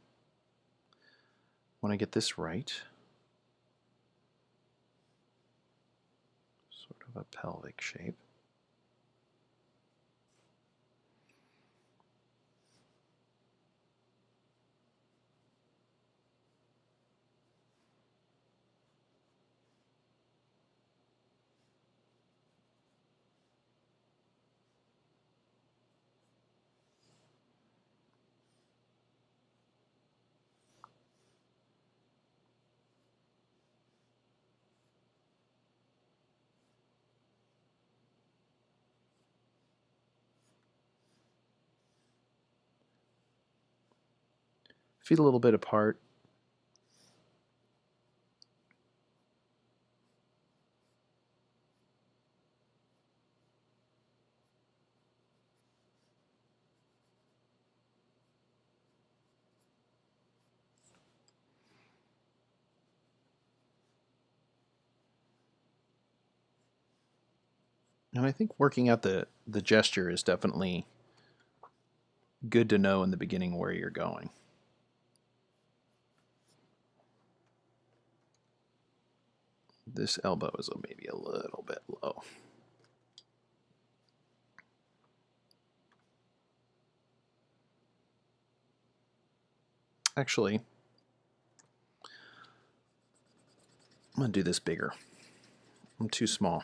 When I get this right, sort of a pelvic shape. Feet a little bit apart. And I think working out the gesture is definitely good to know in the beginning where you're going. This elbow is maybe a little bit low. Actually, I'm going to do this bigger. I'm too small.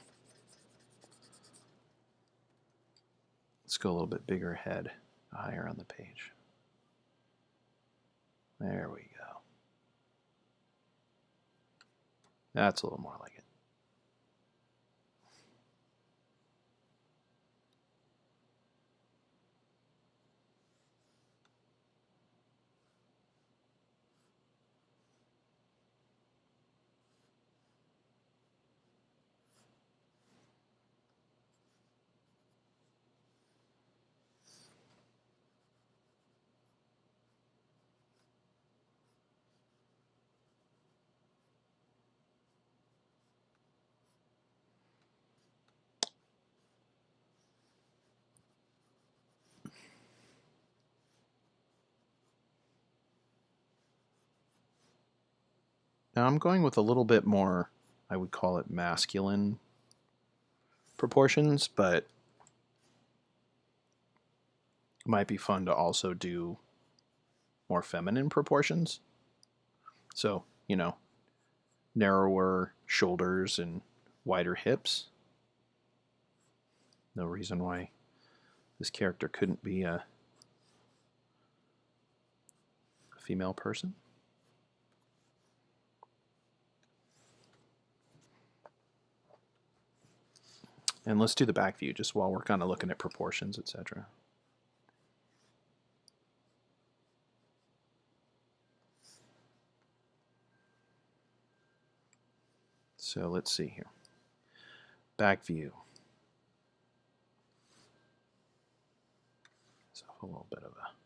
Let's go a little bit bigger ahead, higher on the page. There we go. That's a little more like it. Now I'm going with a little bit more, I would call it masculine proportions, but it might be fun to also do more feminine proportions. So, narrower shoulders and wider hips. No reason why this character couldn't be a female person. And let's do the back view just while we're kind of looking at proportions, etc. So let's see here. Back view. So a little bit of a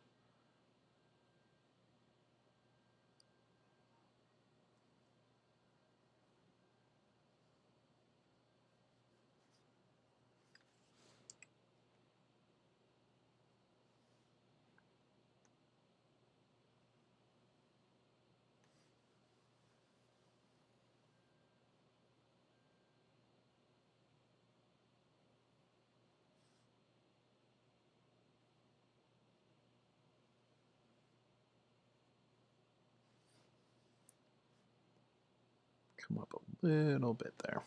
come up a little bit there.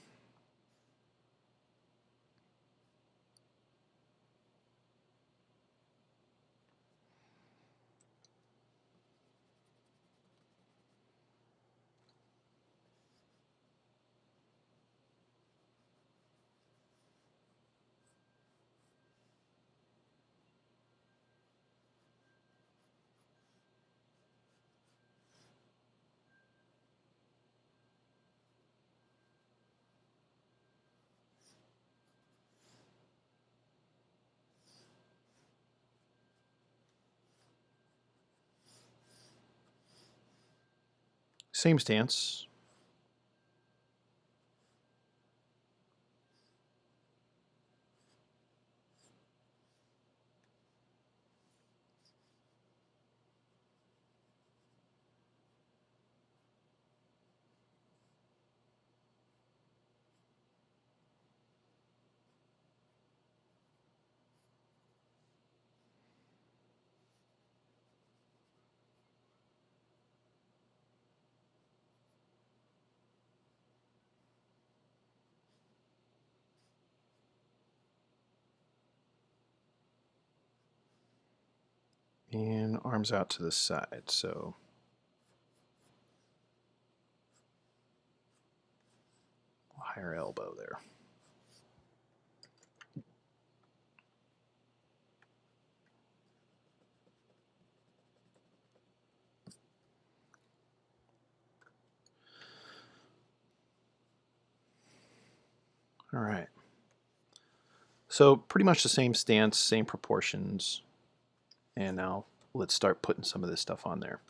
Same stance. And arms out to the side, so higher elbow there. All right. So pretty much the same stance, same proportions. And now let's start putting some of this stuff on there.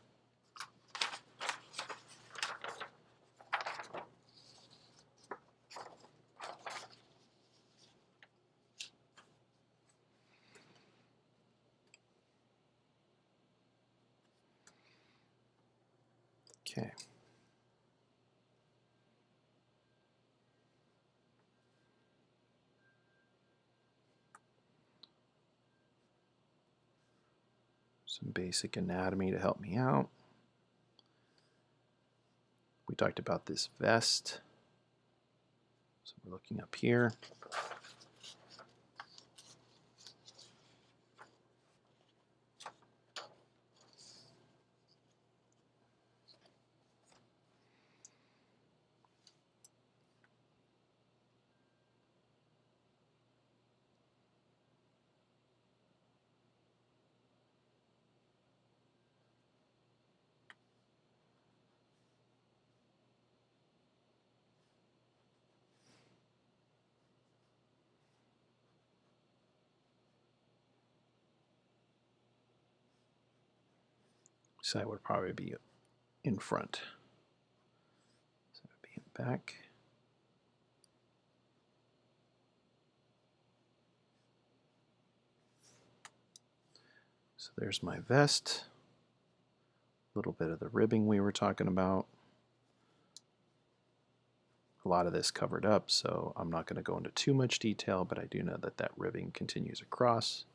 Okay. Some basic anatomy to help me out. We talked about this vest. So we're looking up here. Side would probably be in front. So it would be in back. So there's my vest. A little bit of the ribbing we were talking about. A lot of this covered up, so I'm not going to go into too much detail, but I do know that that ribbing continues across.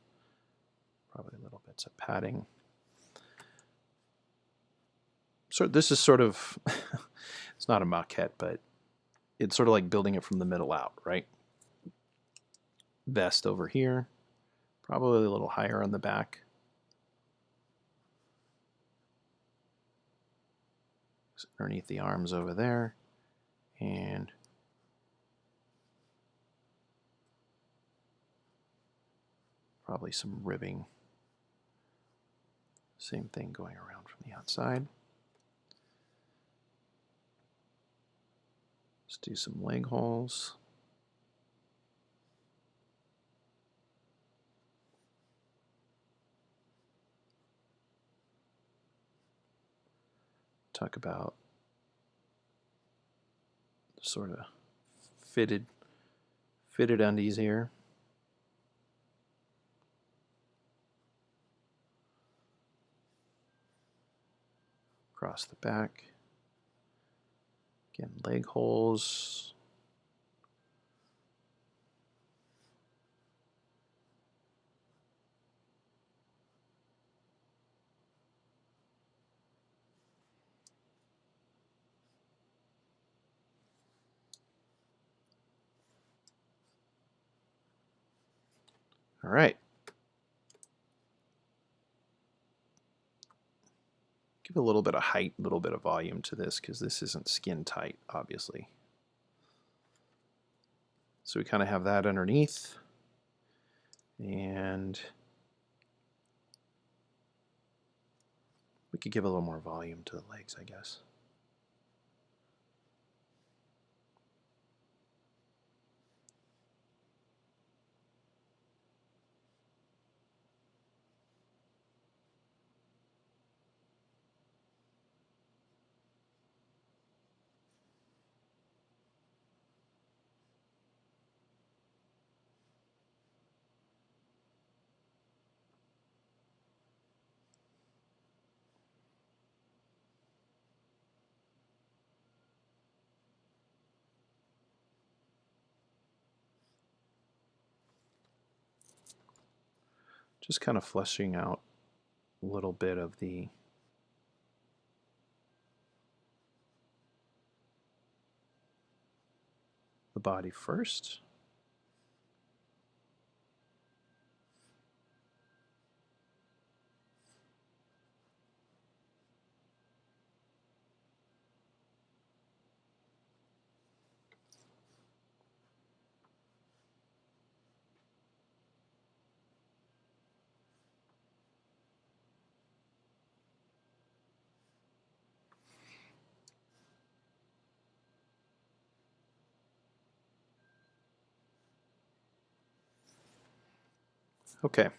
Probably little bits of padding. So this is sort of, it's not a maquette, but it's sort of like building it from the middle out, right? Vest over here, probably a little higher on the back. Underneath the arms over there, and probably some ribbing. Same thing going around from the outside. Let's do some leg holes. Talk about sort of fitted undies here. Across the back. Again, leg holes. All right. Give a little bit of height, a little bit of volume to this because this isn't skin tight, obviously. So we kind of have that underneath. And we could give a little more volume to the legs, I guess. Just kind of fleshing out a little bit of the body first. Okay.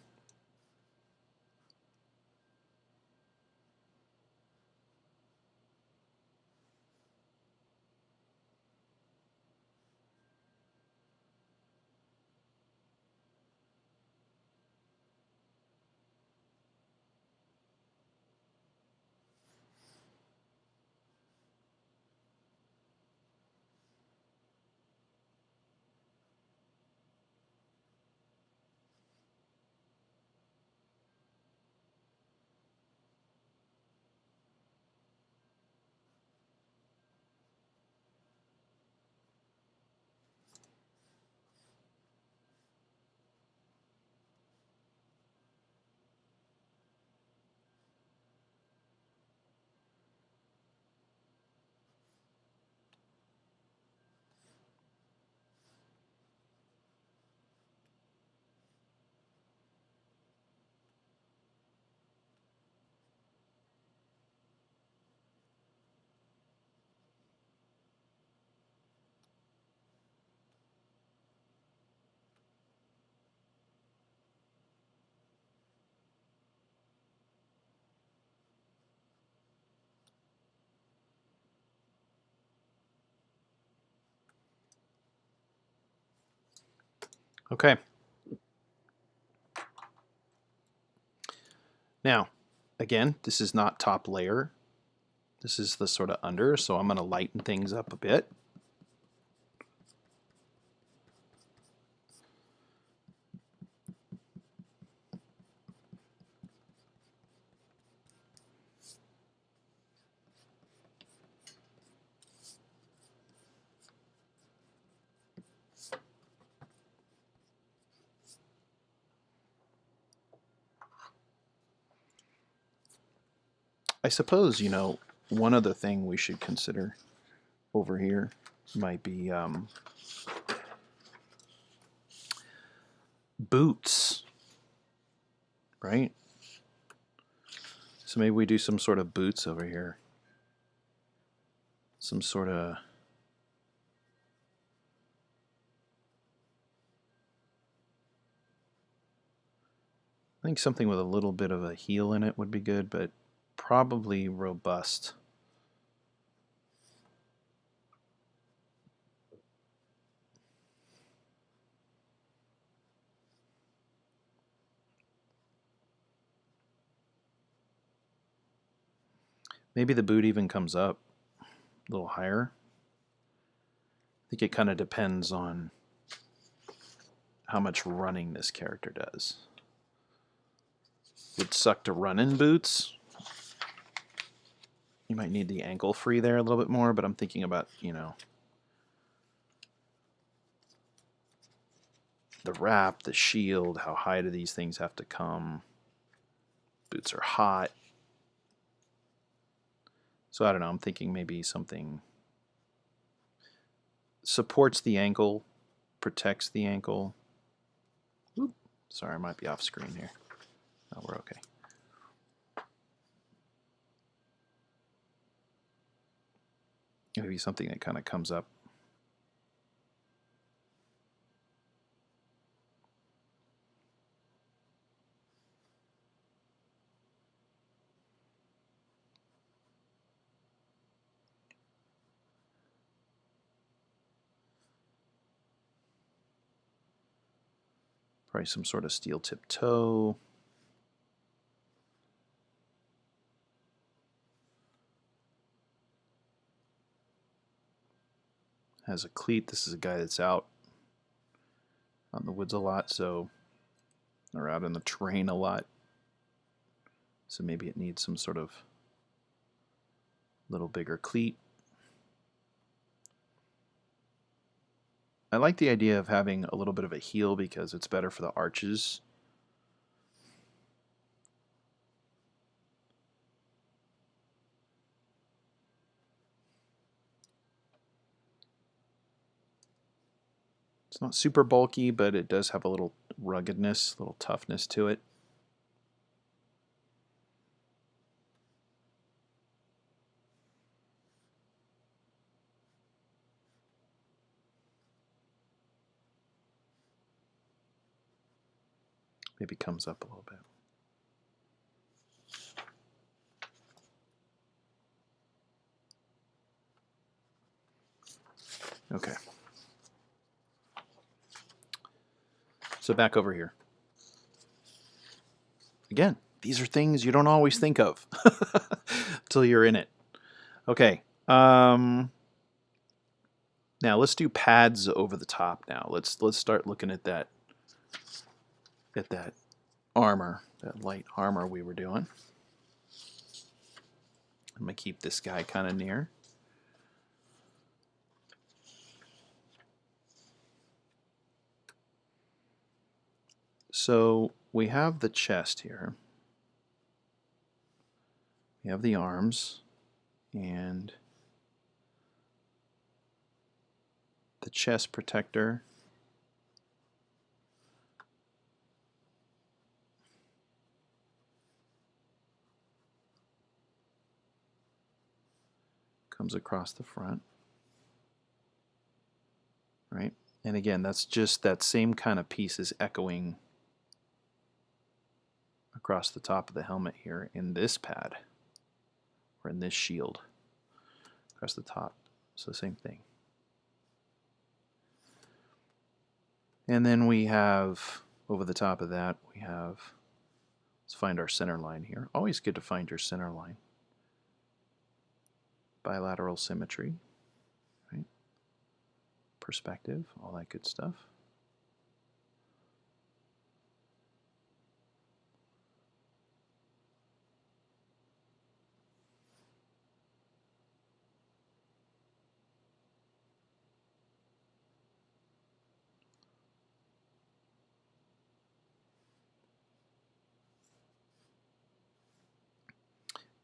Okay. Now, again, this is not top layer. This is the sort of under, so I'm going to lighten things up a bit. I suppose, one other thing we should consider over here might be boots, right? So maybe we do some sort of boots over here. Some sort of... I think something with a little bit of a heel in it would be good, but probably robust. Maybe the boot even comes up a little higher. I think it kind of depends on how much running this character does. Would suck to run in boots. You might need the ankle free there a little bit more, but I'm thinking about, the wrap, the shield, how high do these things have to come? Boots are hot. So I don't know, I'm thinking maybe something supports the ankle, protects the ankle. Oop, sorry, I might be off screen here. Oh, we're okay. Maybe something that kind of comes up. Probably some sort of steel tip toe. Has a cleat. This is a guy that's out in the woods a lot, or out in the terrain a lot. So maybe it needs some sort of little bigger cleat. I like the idea of having a little bit of a heel because it's better for the arches. It's not super bulky, but it does have a little ruggedness, a little toughness to it. maybe comes up a little bit. Okay. So back over here. Again, these are things you don't always think of until you're in it. Okay. Now let's do pads over the top. Now let's start looking at that armor, that light armor we were doing. I'm gonna keep this guy kind of near. So we have the chest here. We have the arms and the chest protector. Comes across the front. Right? And again, that's just that same kind of piece is echoing across the top of the helmet here in this pad, or in this shield, across the top. So same thing. And then we have, over the top of that, we have, let's find our center line here. Always good to find your center line. Bilateral symmetry, right? Perspective, all that good stuff.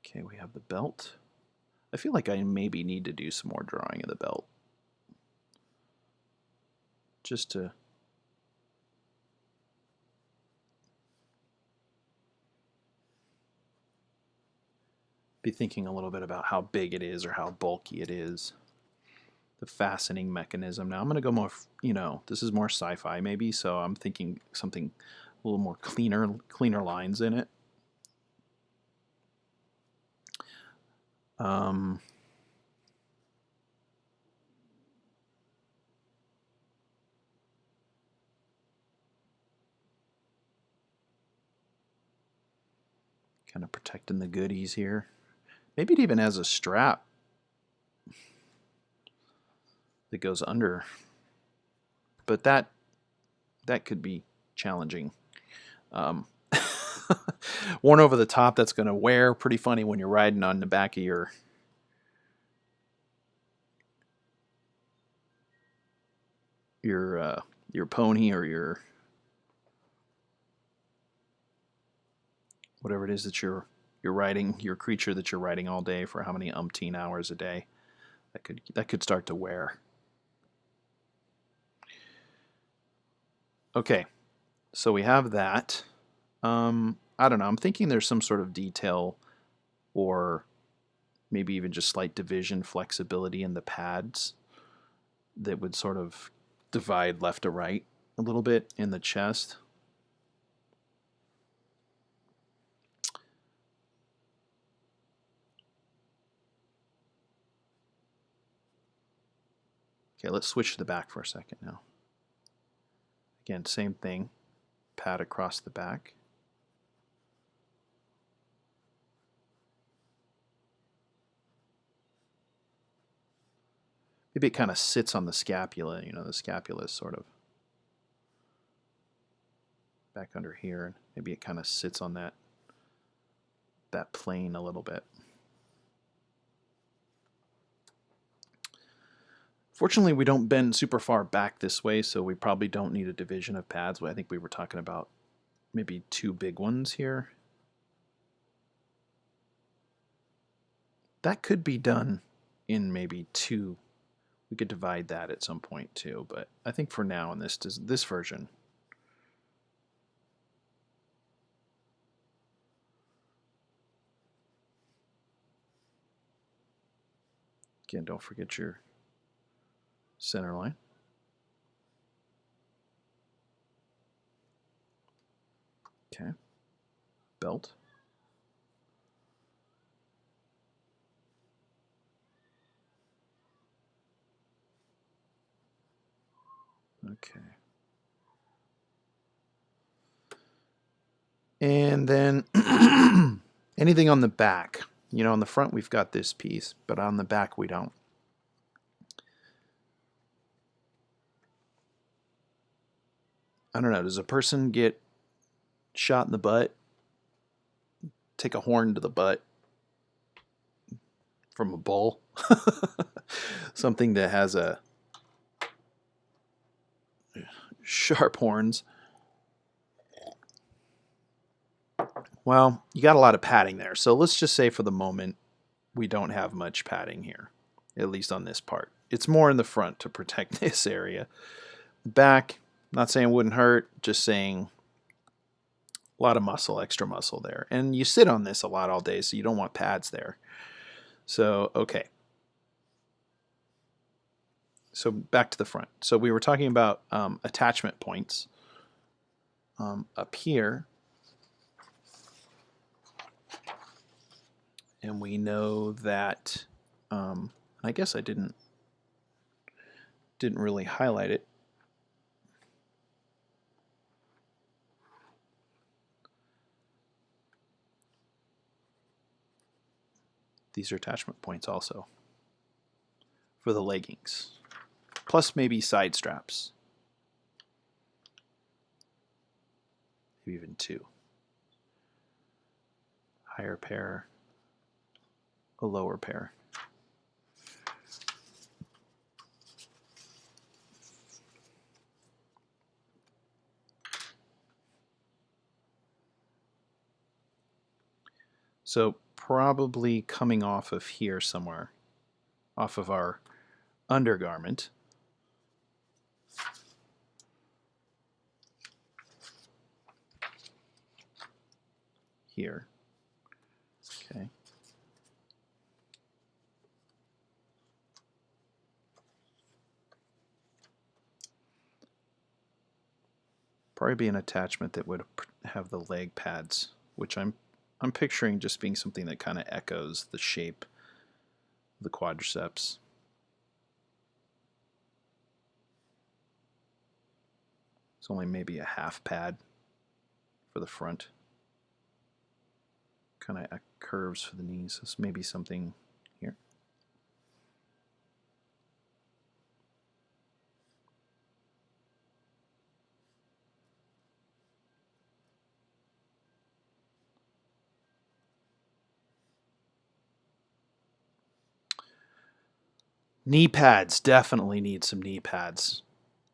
Okay, we have the belt. I feel like I maybe need to do some more drawing of the belt. Just to be thinking a little bit about how big it is or how bulky it is. The fastening mechanism. Now I'm going to go more, this is more sci-fi maybe, so I'm thinking something a little more cleaner lines in it. Kind of protecting the goodies here. Maybe it even has a strap that goes under, but that could be challenging. Worn over the top, that's going to wear pretty funny when you're riding on the back of your pony or your whatever it is that you're riding, your creature that you're riding all day for how many umpteen hours a day. That could start to wear. Okay, so we have that. I don't know. I'm thinking there's some sort of detail or maybe even just slight division flexibility in the pads that would sort of divide left to right a little bit in the chest. Okay, let's switch to the back for a second now. Again, same thing. Pad across the back. Maybe it kind of sits on the scapula. The scapula is sort of back under here, and maybe it kind of sits on that plane a little bit. Fortunately, we don't bend super far back this way, so we probably don't need a division of pads. I think we were talking about maybe 2 big ones here. That could be done in maybe 2. We could divide that at some point too, but I think for now in this version, again, don't forget your center line. Okay. Belt. Okay. And then anything on the back. You know, on the front we've got this piece, but on the back we don't. I don't know. Does a person get shot in the butt, take a horn to the butt from a bull? Something that has a sharp horns. Well, you got a lot of padding there. So let's just say for the moment, we don't have much padding here, at least on this part. It's more in the front to protect this area. Back, not saying it wouldn't hurt, just saying a lot of muscle, extra muscle there. And you sit on this a lot all day, so you don't want pads there. So, okay. So back to the front. So we were talking about attachment points up here. And we know that, I guess I didn't really highlight it. These are attachment points also for the leggings, plus maybe side straps, maybe even two. Higher pair, a lower pair. So probably coming off of here somewhere, off of our undergarment. Here. Okay. Probably be an attachment that would have the leg pads, which I'm picturing just being something that kind of echoes the shape of the quadriceps. It's only maybe a half pad for the front. Kind of curves for the knees. This may be something here. Knee pads, definitely need some knee pads.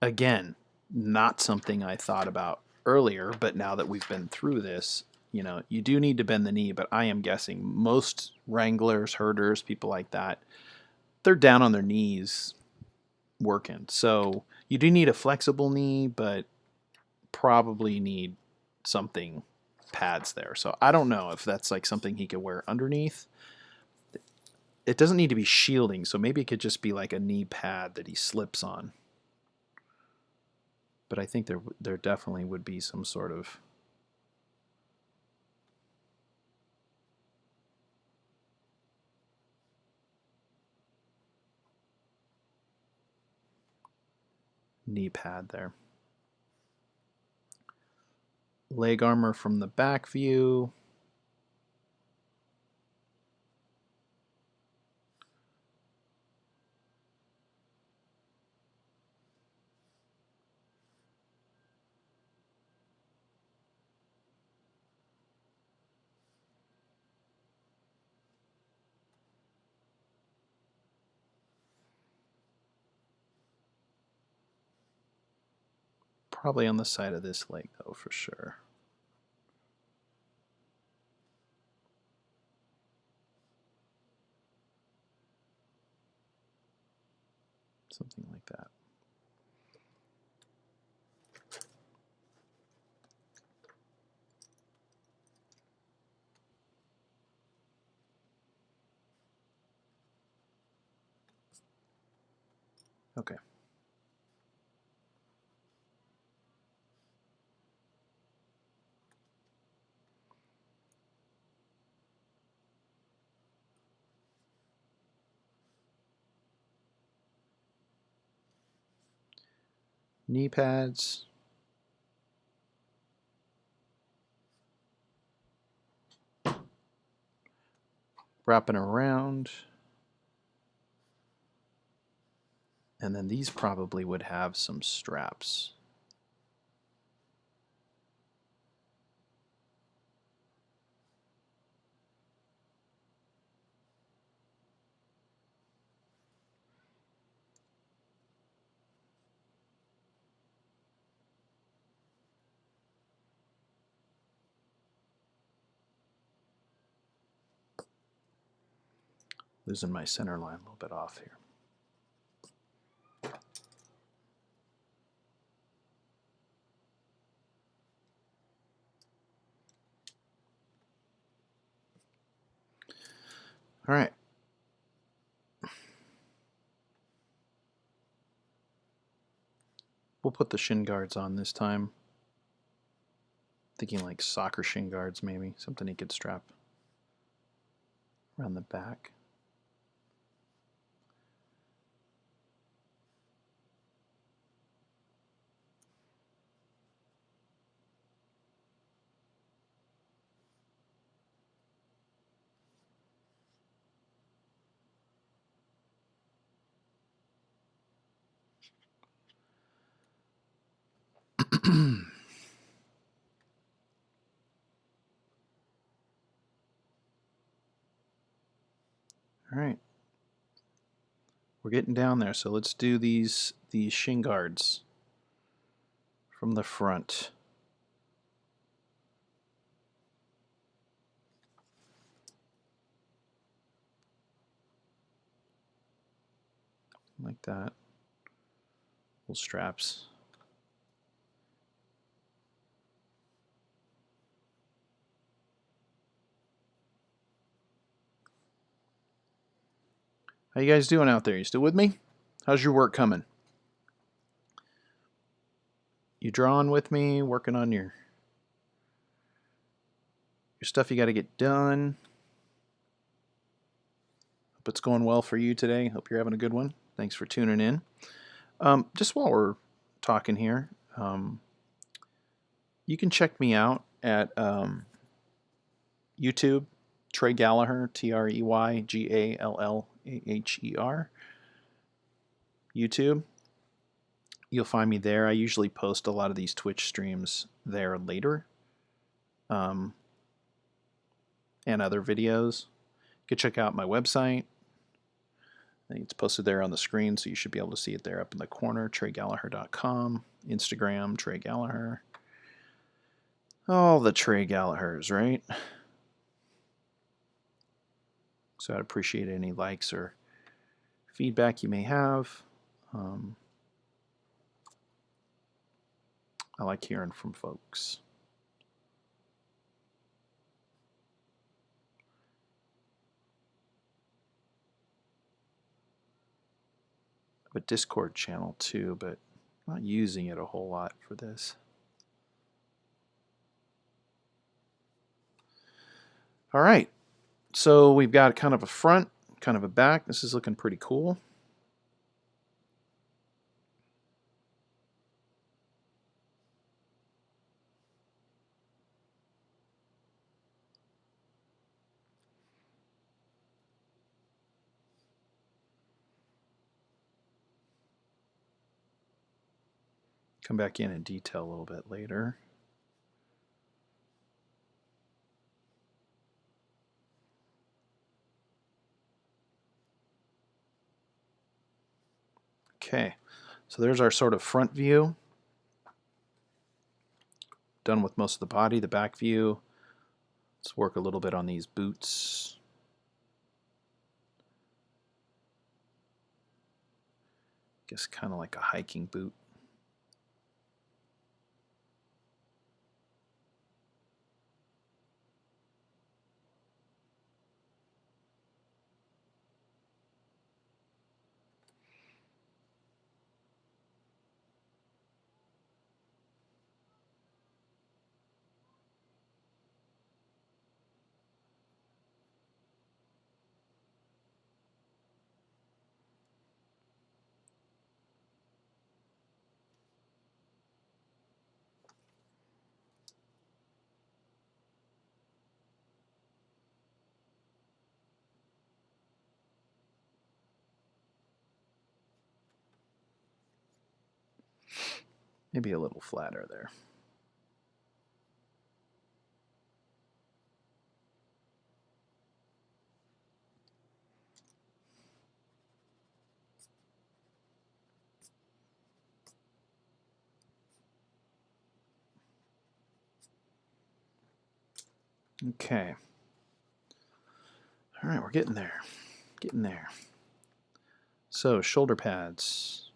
Again, not something I thought about earlier, but now that we've been through this, you know, you do need to bend the knee, but I am guessing most wranglers, herders, people like that, they're down on their knees working. So you do need a flexible knee, but probably need something pads there. So I don't know if that's like something he could wear underneath. It doesn't need to be shielding, so maybe it could just be like a knee pad that he slips on. But I think there definitely would be some sort of knee pad there. Leg armor from the back view. Probably on the side of this leg, though, for sure. Something like that. Okay. knee pads. Wrapping around. And then these probably would have some straps. Losing my center line a little bit off here. All right. We'll put the shin guards on this time. Thinking like soccer shin guards maybe, something he could strap around the back. All right. We're getting down there, so let's do these shin guards from the front. Like that. Little straps. How you guys doing out there? You still with me? How's your work coming? You drawing with me, working on your stuff you got to get done. Hope it's going well for you today. Hope you're having a good one. Thanks for tuning in. Just while we're talking here, you can check me out at YouTube, Trey Gallaher, TreyGallahher. YouTube. You'll find me there. I usually post a lot of these Twitch streams there later. And other videos. You can check out my website. I think it's posted there on the screen, so you should be able to see it there up in the corner, TreyGallaher.com. Instagram, Trey Gallaher. All the Trey Gallahers, right? So I'd appreciate any likes or feedback you may have. I like hearing from folks. I have a Discord channel too, but I'm not using it a whole lot for this. All right, so we've got kind of a front, kind of a back. This is looking pretty cool. Come back in detail a little bit later. Okay, so there's our sort of front view. Done with most of the body. The back view. Let's work a little bit on these boots. Guess kind of like a hiking boot. Maybe a little flatter there. Okay. All right, we're getting there. Getting there. So, shoulder pads.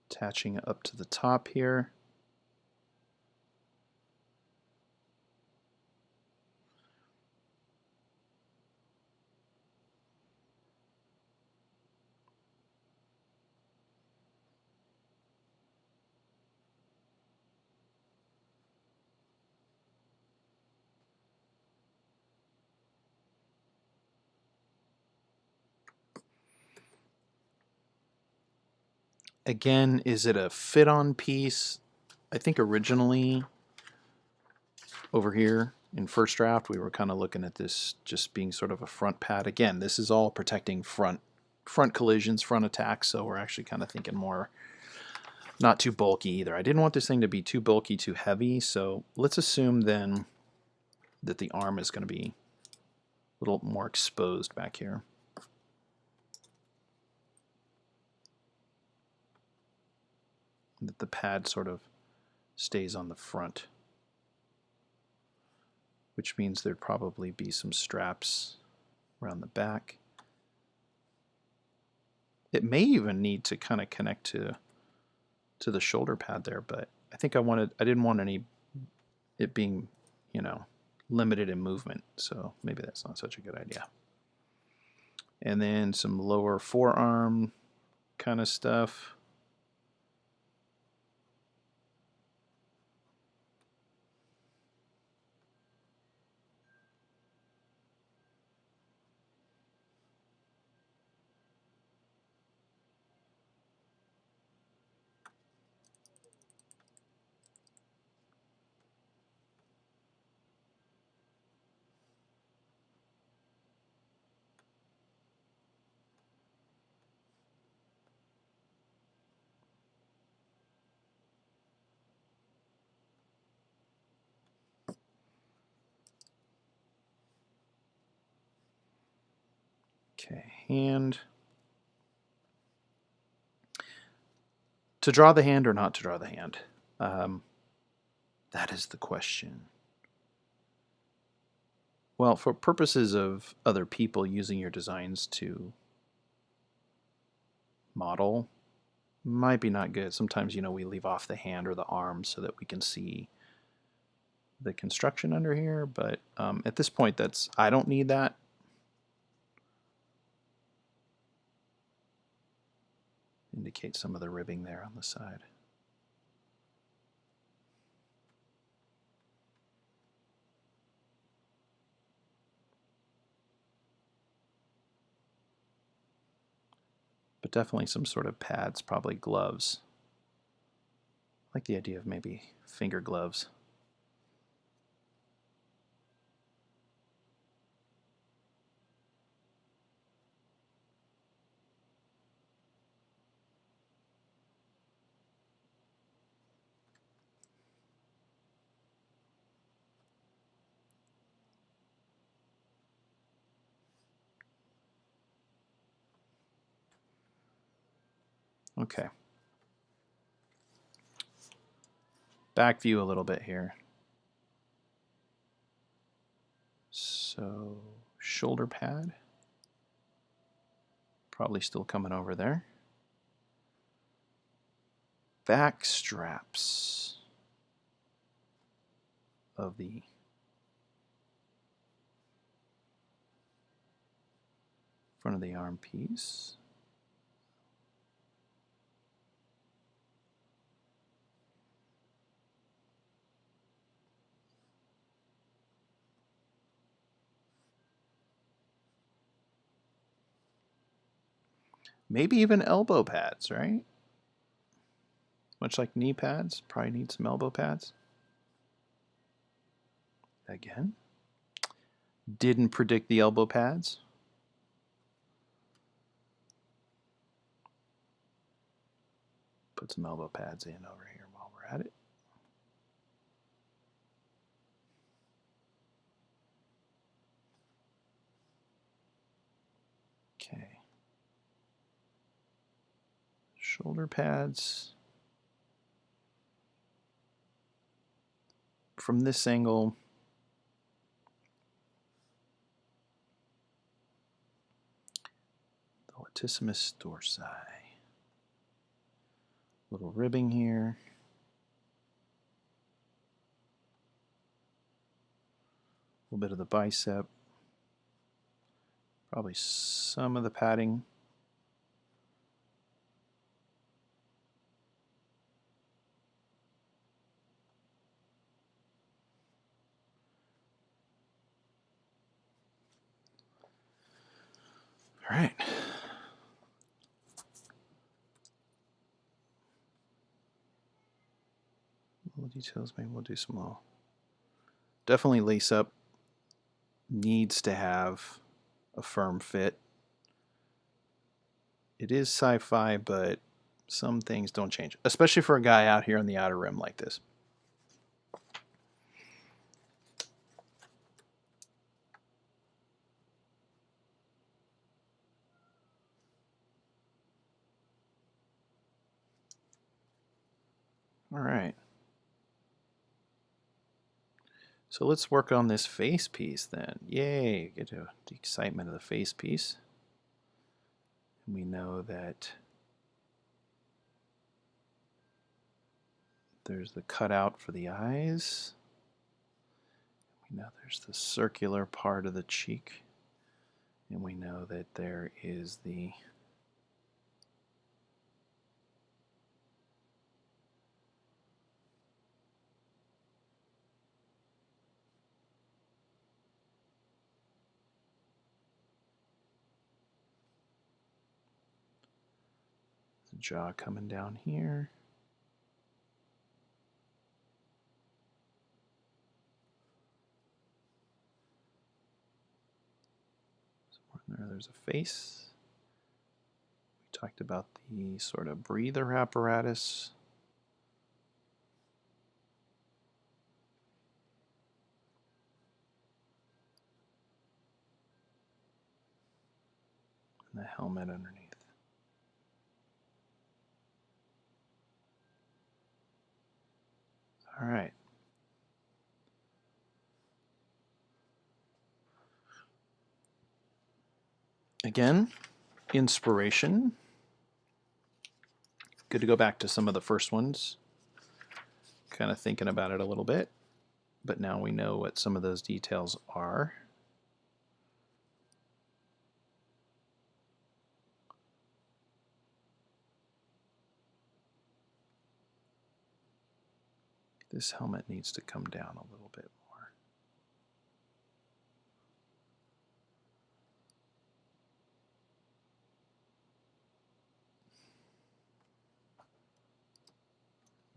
Attaching up to the top here. Again, is it a fit-on piece? I think originally over here in first draft we were kind of looking at this just being sort of a front pad. Again, this is all protecting front collisions, front attacks, so we're actually kind of thinking more not too bulky either. I didn't want this thing to be too bulky, too heavy, so let's assume then that the arm is going to be a little more exposed back here. That the pad sort of stays on the front, which means there'd probably be some straps around the back. It may even need to kind of connect to the shoulder pad there, but I think I didn't want it being, you know, limited in movement, so maybe that's not such a good idea. And then some lower forearm kind of stuff. Okay, hand. To draw the hand or not to draw the hand? That is the question. Well, for purposes of other people using your designs to model, might be not good. Sometimes, you know, we leave off the hand or the arm so that we can see the construction under here, but at this point, I don't need that. Indicate some of the ribbing there on the side. But definitely some sort of pads, probably gloves. I like the idea of maybe finger gloves. Okay. Back view a little bit here. So, shoulder pad. Probably still coming over there. Back straps of the front of the arm piece. Maybe even elbow pads, right? Much like knee pads, probably need some elbow pads. Again, didn't predict the elbow pads. put some elbow pads in over here while we're at it. Okay. Shoulder pads. From this angle, the latissimus dorsi. Little ribbing here. A little bit of the bicep. Probably some of the padding. All right. Little details, maybe we'll do some little. Definitely lace up needs to have a firm fit. It is sci-fi, but some things don't change, especially for a guy out here on the outer rim like this. All right. So let's work on this face piece then. Yay, get to the excitement of the face piece. We know that there's the cutout for the eyes. We know there's the circular part of the cheek. And we know that there is the jaw coming down here. There's a face. We talked about the sort of breather apparatus. And the helmet underneath. All right. Again, inspiration. Good to go back to some of the first ones. Kind of thinking about it a little bit. But now we know what some of those details are. This helmet needs to come down a little bit more.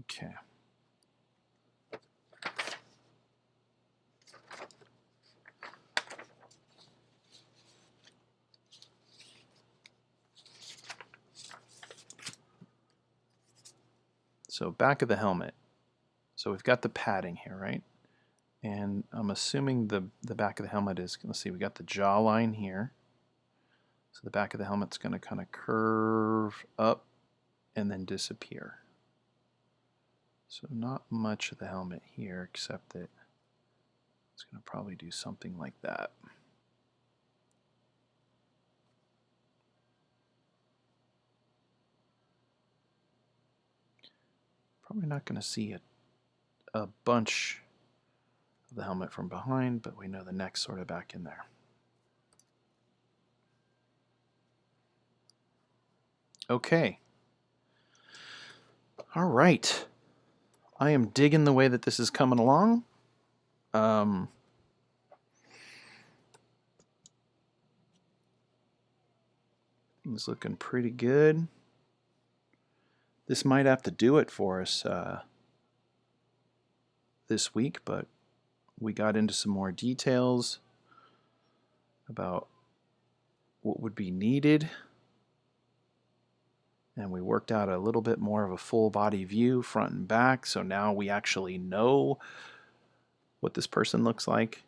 Okay. So back of the helmet. So we've got the padding here, right? And I'm assuming the back of the helmet is, let's see, we got the jawline here. So the back of the helmet's going to kind of curve up and then disappear. So not much of the helmet here, except that it's going to probably do something like that. Probably not going to see a bunch of the helmet from behind, but we know the neck's sort of back in there. Okay. All right. I am digging the way that this is coming along. It's looking pretty good. This might have to do it for us this week, but we got into some more details about what would be needed And we worked out a little bit more of a full body view, front and back. So now we actually know what this person looks like.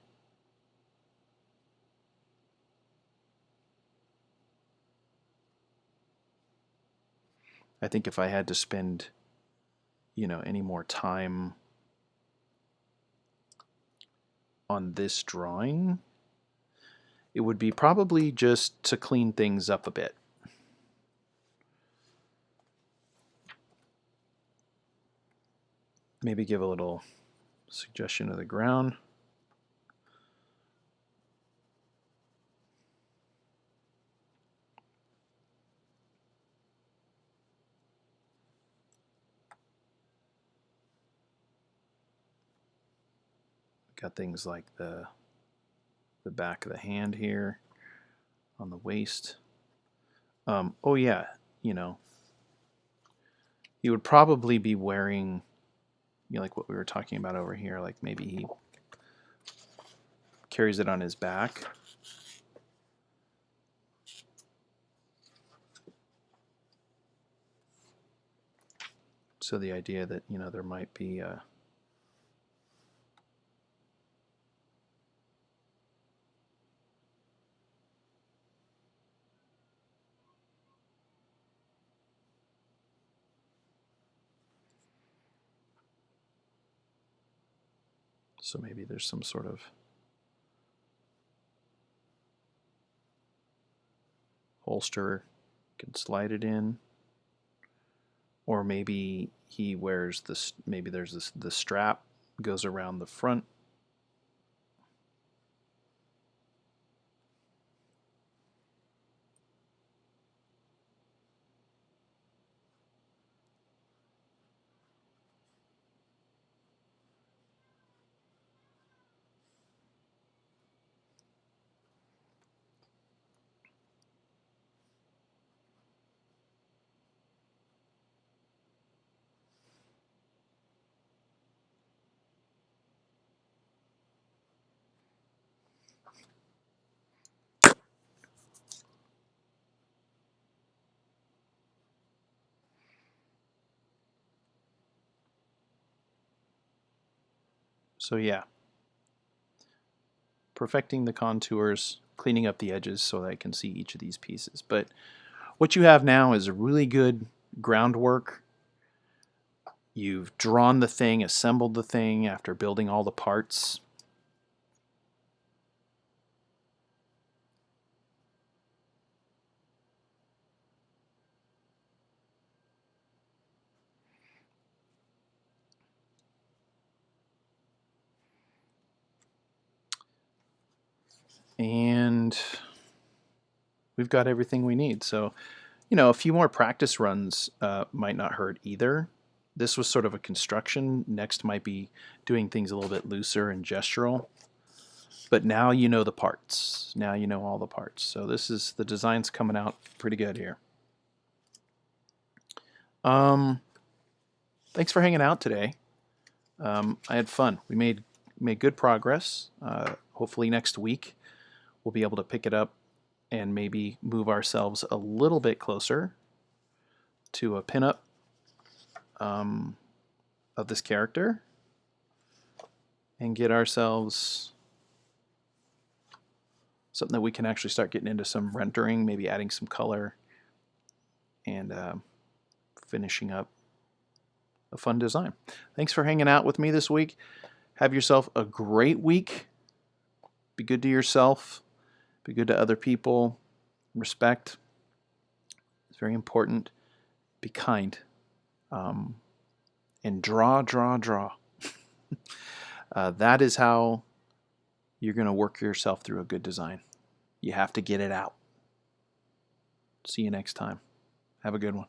I think if I had to spend, any more time on this drawing, it would be probably just to clean things up a bit. Maybe give a little suggestion of the ground. Got things like the back of the hand here on the waist. Oh yeah, he would probably be wearing, like what we were talking about over here, like maybe he carries it on his back. So the idea that, there might be a so maybe there's some sort of holster, you can slide it in. Or maybe he wears this, maybe there's the strap goes around the front. So yeah, perfecting the contours, cleaning up the edges so that I can see each of these pieces. But what you have now is a really good groundwork. You've drawn the thing, assembled the thing after building all the parts. And we've got everything we need. So, a few more practice runs might not hurt either. This was sort of a construction. Next might be doing things a little bit looser and gestural. But now you know the parts. Now you know all the parts. So the design's coming out pretty good here. Thanks for hanging out today. I had fun. We made good progress. Hopefully next week we'll be able to pick it up and maybe move ourselves a little bit closer to a pinup of this character and get ourselves something that we can actually start getting into some rendering, maybe adding some color and finishing up a fun design. Thanks for hanging out with me this week. Have yourself a great week. Be good to yourself. Be good to other people. Respect. It's very important. Be kind. And draw. That is how you're going to work yourself through a good design. You have to get it out. See you next time. Have a good one.